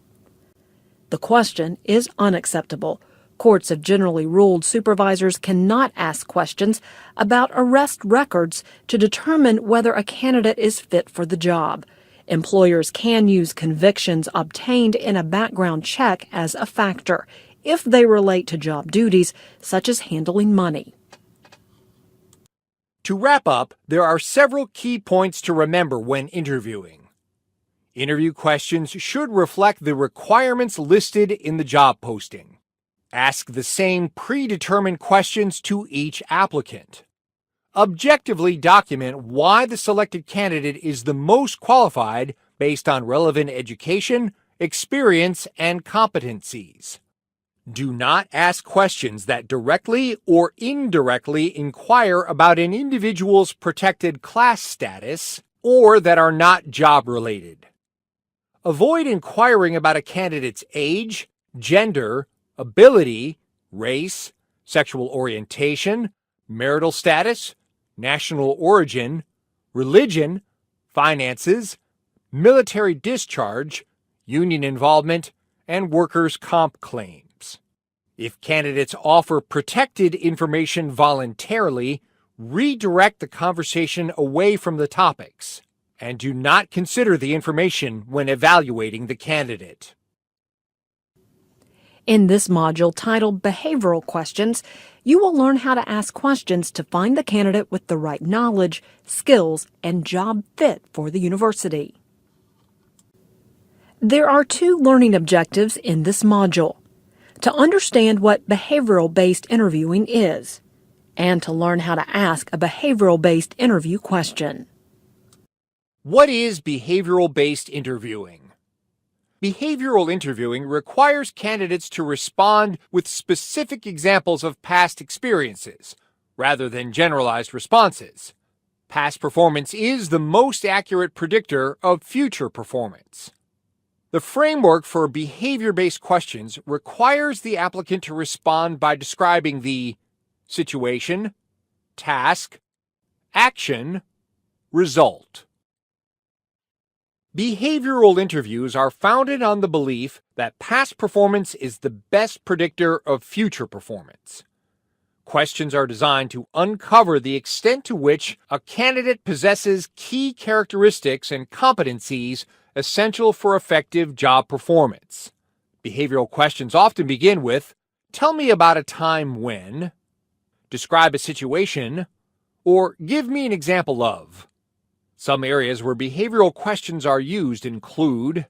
The question is unacceptable. Courts have generally ruled supervisors cannot ask questions about arrest records to determine whether a candidate is fit for the job. Employers can use convictions obtained in a background check as a factor if they relate to job duties such as handling money. To wrap up, there are several key points to remember when interviewing. Interview questions should reflect the requirements listed in the job posting. Ask the same predetermined questions to each applicant. Objectively document why the selected candidate is the most qualified based on relevant education, experience, and competencies. Do not ask questions that directly or indirectly inquire about an individual's protected class status or that are not job-related. Avoid inquiring about a candidate's age, gender, ability, race, sexual orientation, marital status, national origin, religion, finances, military discharge, union involvement, and workers' comp claims. If candidates offer protected information voluntarily, redirect the conversation away from the topics, and do not consider the information when evaluating the candidate. In this module titled Behavioral Questions, you will learn how to ask questions to find the candidate with the right knowledge, skills, and job fit for the university. There are 2 learning objectives in this module: to understand what behavioral-based interviewing is, and to learn how to ask a behavioral-based interview question. What is behavioral-based interviewing? Behavioral interviewing requires candidates to respond with specific examples of past experiences, rather than generalized responses. Past performance is the most accurate predictor of future performance. The framework for behavior-based questions requires the applicant to respond by describing the situation, task, action, result. Behavioral interviews are founded on the belief that past performance is the best predictor of future performance. Questions are designed to uncover the extent to which a candidate possesses key characteristics and competencies essential for effective job performance. Behavioral questions often begin with, "Tell me about a time when," "Describe a situation," or "Give me an example of." Some areas where behavioral questions are used include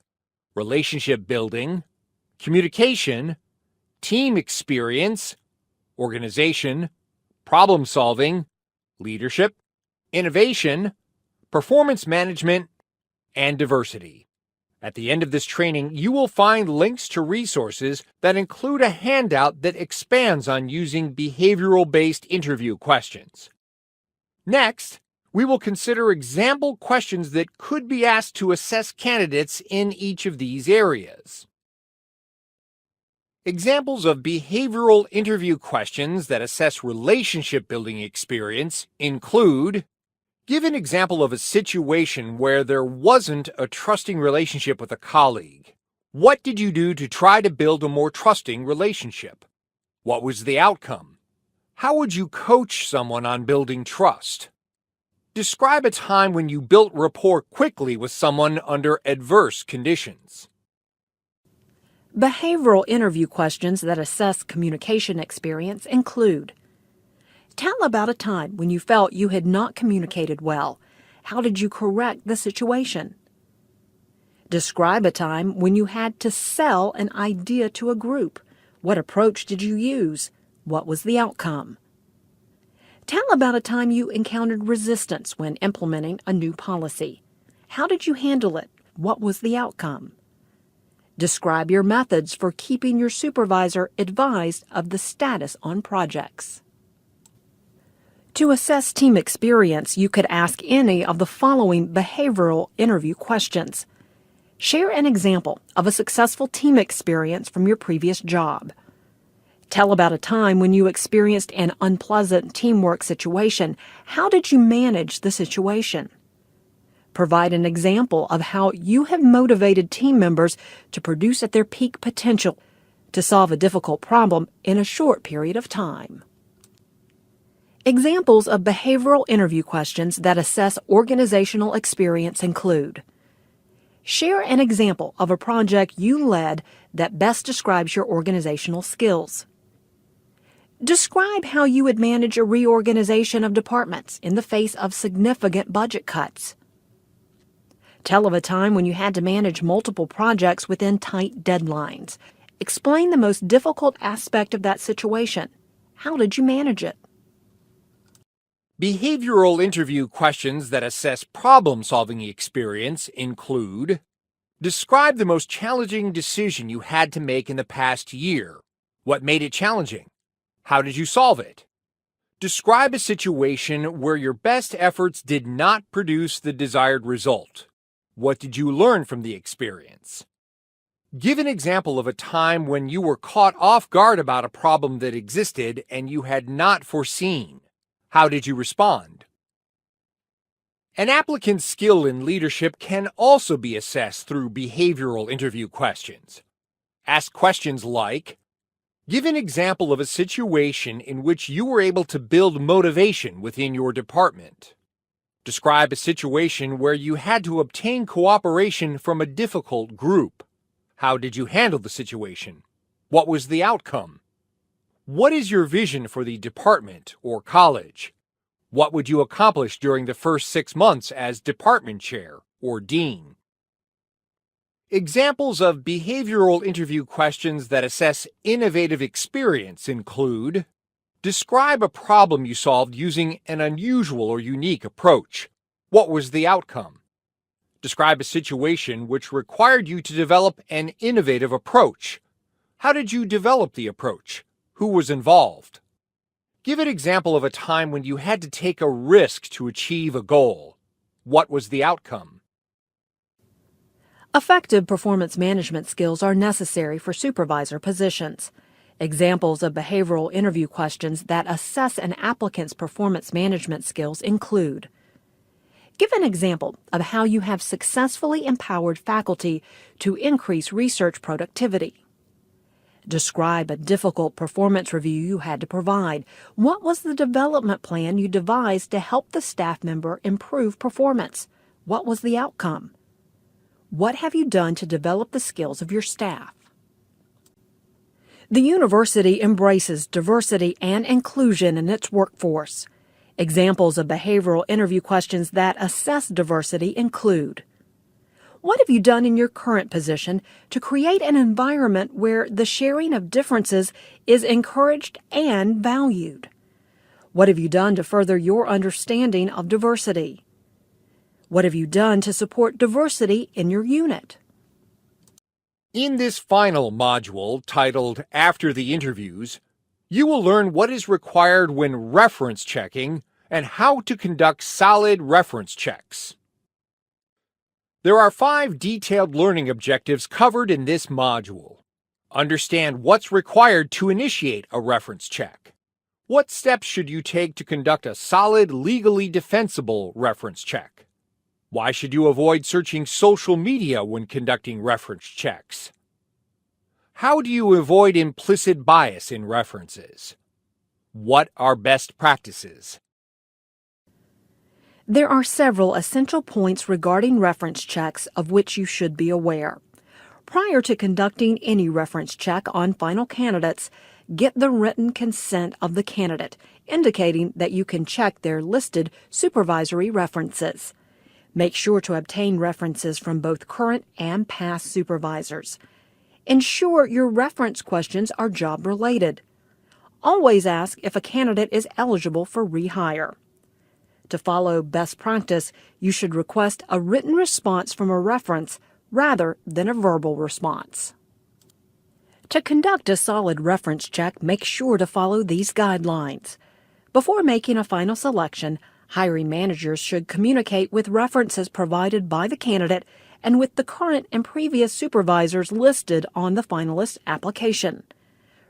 relationship building, communication, team experience, organization, problem solving, leadership, innovation, performance management, and diversity. At the end of this training, you will find links to resources that include a handout that expands on using behavioral-based interview questions. Next, we will consider example questions that could be asked to assess candidates in each of these areas. Examples of behavioral interview questions that assess relationship building experience include, give an example of a situation where there wasn't a trusting relationship with a colleague. What did you do to try to build a more trusting relationship? What was the outcome? How would you coach someone on building trust? Describe a time when you built rapport quickly with someone under adverse conditions. Behavioral interview questions that assess communication experience include, tell about a time when you felt you had not communicated well. How did you correct the situation? Describe a time when you had to sell an idea to a group. What approach did you use? What was the outcome? Tell about a time you encountered resistance when implementing a new policy. How did you handle it? What was the outcome? Describe your methods for keeping your supervisor advised of the status on projects. To assess team experience, you could ask any of the following behavioral interview questions. Share an example of a successful team experience from your previous job. Tell about a time when you experienced an unpleasant teamwork situation. How did you manage the situation? Provide an example of how you have motivated team members to produce at their peak potential to solve a difficult problem in a short period of time. Examples of behavioral interview questions that assess organizational experience include: share an example of a project you led that best describes your organizational skills. Describe how you would manage a reorganization of departments in the face of significant budget cuts. Tell of a time when you had to manage multiple projects within tight deadlines. Explain the most difficult aspect of that situation. How did you manage it? Behavioral interview questions that assess problem-solving experience include: describe the most challenging decision you had to make in the past year. What made it challenging? How did you solve it? Describe a situation where your best efforts did not produce the desired result. What did you learn from the experience? Give an example of a time when you were caught off guard about a problem that existed and you had not foreseen. How did you respond? An applicant's skill in leadership can also be assessed through behavioral interview questions. Ask questions like: give an example of a situation in which you were able to build motivation within your department. Describe a situation where you had to obtain cooperation from a difficult group. How did you handle the situation? What was the outcome? What is your vision for the department or college? What would you accomplish during the first 6 months as department chair or dean? Examples of behavioral interview questions that assess innovative experience include: describe a problem you solved using an unusual or unique approach. What was the outcome? Describe a situation which required you to develop an innovative approach. How did you develop the approach? Who was involved? Give an example of a time when you had to take a risk to achieve a goal. What was the outcome? Effective performance management skills are necessary for supervisor positions. Examples of behavioral interview questions that assess an applicant's performance management skills include: give an example of how you have successfully empowered faculty to increase research productivity. Describe a difficult performance review you had to provide. What was the development plan you devised to help the staff member improve performance? What was the outcome? What have you done to develop the skills of your staff? The university embraces diversity and inclusion in its workforce. Examples of behavioral interview questions that assess diversity include: what have you done in your current position to create an environment where the sharing of differences is encouraged and valued? What have you done to further your understanding of diversity? What have you done to support diversity in your unit? In this final module, titled After the Interviews, you will learn what is required when reference checking and how to conduct solid reference checks. There are 5 detailed learning objectives covered in this module. Understand what's required to initiate a reference check. What steps should you take to conduct a solid, legally defensible reference check? Why should you avoid searching social media when conducting reference checks? How do you avoid implicit bias in references? What are best practices? There are several essential points regarding reference checks of which you should be aware. Prior to conducting any reference check on final candidates, get the written consent of the candidate, indicating that you can check their listed supervisory references. Make sure to obtain references from both current and past supervisors. Ensure your reference questions are job-related. Always ask if a candidate is eligible for rehire. To follow best practice, you should request a written response from a reference rather than a verbal response. To conduct a solid reference check, make sure to follow these guidelines. Before making a final selection, hiring managers should communicate with references provided by the candidate and with the current and previous supervisors listed on the finalist application.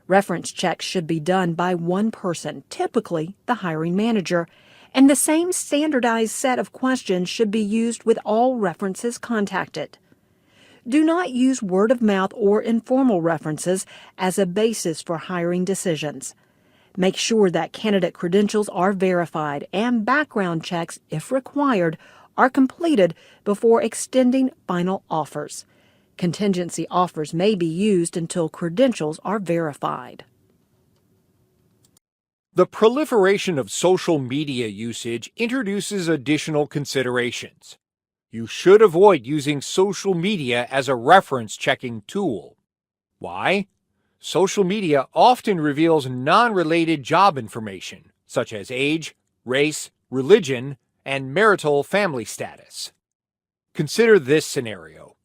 Reference checks should be done by one person, typically the hiring manager, and the same standardized set of questions should be used with all references contacted. Do not use word of mouth or informal references as a basis for hiring decisions. Make sure that candidate credentials are verified and background checks, if required, are completed before extending final offers. Contingency offers may be used until credentials are verified. The proliferation of social media usage introduces additional considerations. You should avoid using social media as a reference checking tool. Why? Social media often reveals non-related job information, such as age, race, religion, and marital family status. Consider this scenario.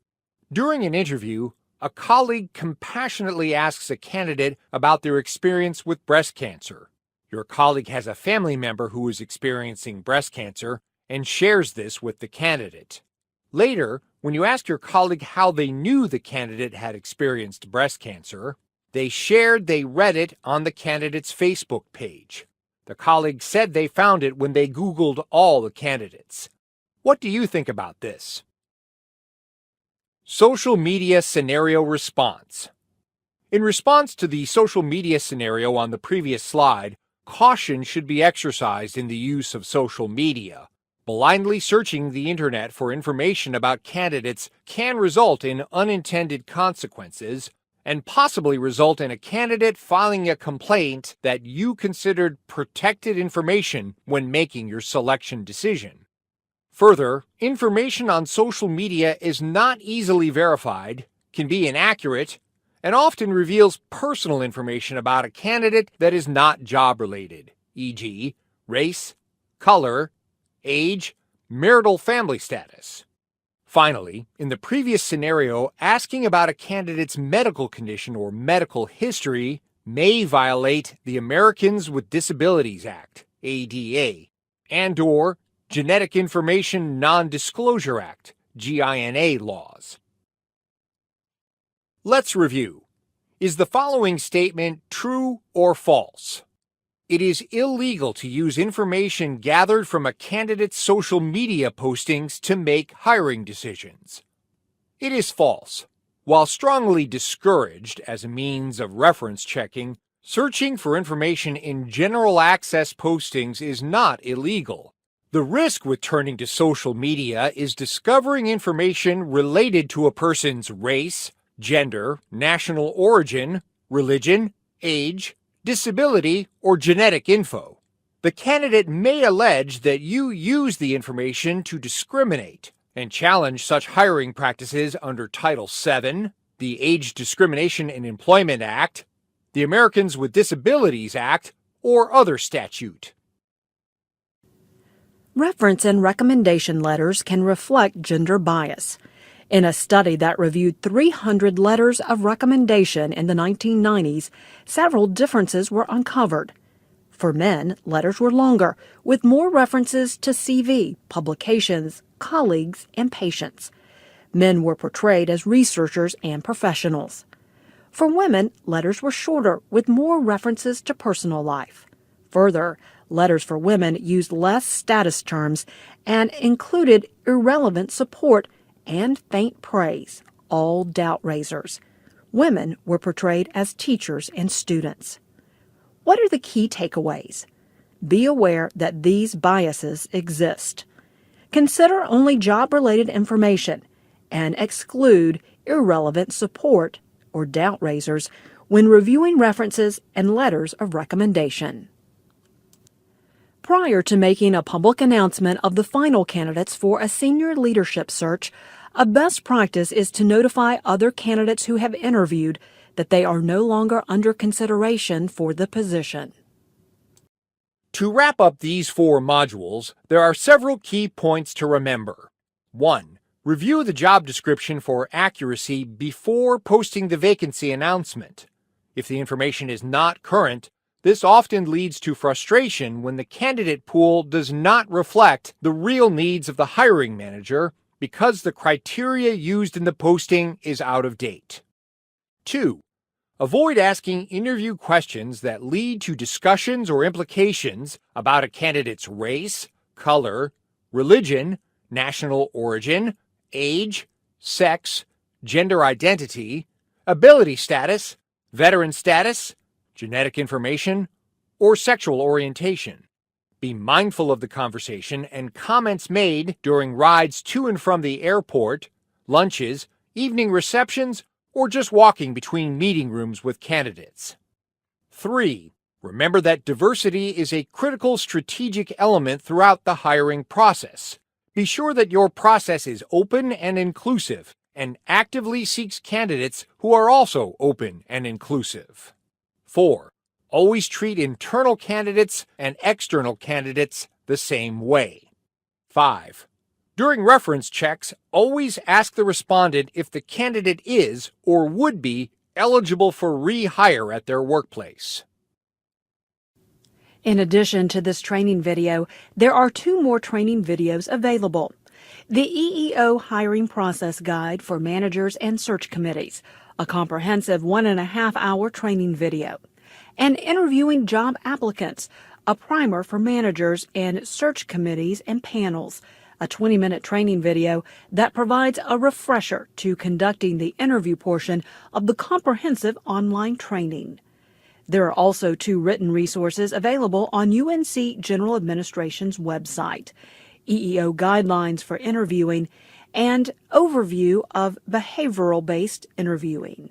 During an interview, a colleague compassionately asks a candidate about their experience with breast cancer. Your colleague has a family member who is experiencing breast cancer and shares this with the candidate. Later, when you ask your colleague how they knew the candidate had experienced breast cancer, they shared they read it on the candidate's Facebook page. The colleague said they found it when they Googled all the candidates. What do you think about this? Social media scenario response. In response to the social media scenario on the previous slide, caution should be exercised in the use of social media. Blindly searching the internet for information about candidates can result in unintended consequences and possibly result in a candidate filing a complaint that you considered protected information when making your selection decision. Further, information on social media is not easily verified, can be inaccurate, and often reveals personal information about a candidate that is not job-related, e.g., race, color, age, marital family status. Finally, in the previous scenario, asking about a candidate's medical condition or medical history may violate the Americans with Disabilities Act, ADA, and/or Genetic Information Non-Disclosure Act, GINA laws. Let's review. Is the following statement true or false? It is illegal to use information gathered from a candidate's social media postings to make hiring decisions. It is false. While strongly discouraged as a means of reference checking, searching for information in general access postings is not illegal. The risk with turning to social media is discovering information related to a person's race, gender, national origin, religion, age, disability, or genetic info. The candidate may allege that you use the information to discriminate and challenge such hiring practices under Title VII, the Age Discrimination in Employment Act, the Americans with Disabilities Act, or other statute. Reference and recommendation letters can reflect gender bias. In a study that reviewed 300 letters of recommendation in the 1990s, several differences were uncovered. For men, letters were longer, with more references to CV, publications, colleagues, and patients. Men were portrayed as researchers and professionals. For women, letters were shorter, with more references to personal life. Further, letters for women used less status terms and included irrelevant support and faint praise, all doubt raisers. Women were portrayed as teachers and students. What are the key takeaways? Be aware that these biases exist. Consider only job-related information and exclude irrelevant support or doubt raisers when reviewing references and letters of recommendation. Prior to making a public announcement of the final candidates for a senior leadership search, a best practice is to notify other candidates who have interviewed that they are no longer under consideration for the position. To wrap up these 4 modules, there are several key points to remember. 1. Review the job description for accuracy before posting the vacancy announcement. If the information is not current, This often leads to frustration when the candidate pool does not reflect the real needs of the hiring manager because the criteria used in the posting is out of date. 2. Avoid asking interview questions that lead to discussions or implications about a candidate's race, color, religion, national origin, age, sex, gender identity, ability status, veteran status, genetic information, or sexual orientation. Be mindful of the conversation and comments made during rides to and from the airport, lunches, evening receptions, or just walking between meeting rooms with candidates. 3. Remember that diversity is a critical strategic element throughout the hiring process. Be sure that your process is open and inclusive and actively seeks candidates who are also open and inclusive. 4. Always treat internal candidates and external candidates the same way. 5. During reference checks, always ask the respondent if the candidate is or would be eligible for rehire at their workplace. In addition to this training video, there are 2 more training videos available. The EEO Hiring Process Guide for Managers and Search Committees, a comprehensive 1.5-hour training video, and Interviewing Job Applicants, a primer for managers and search committees and panels, a 20-minute training video that provides a refresher to conducting the interview portion of the comprehensive online training. There are also 2 written resources available on UNC General Administration's website: EEO Guidelines for Interviewing and Overview of Behavioral-Based Interviewing.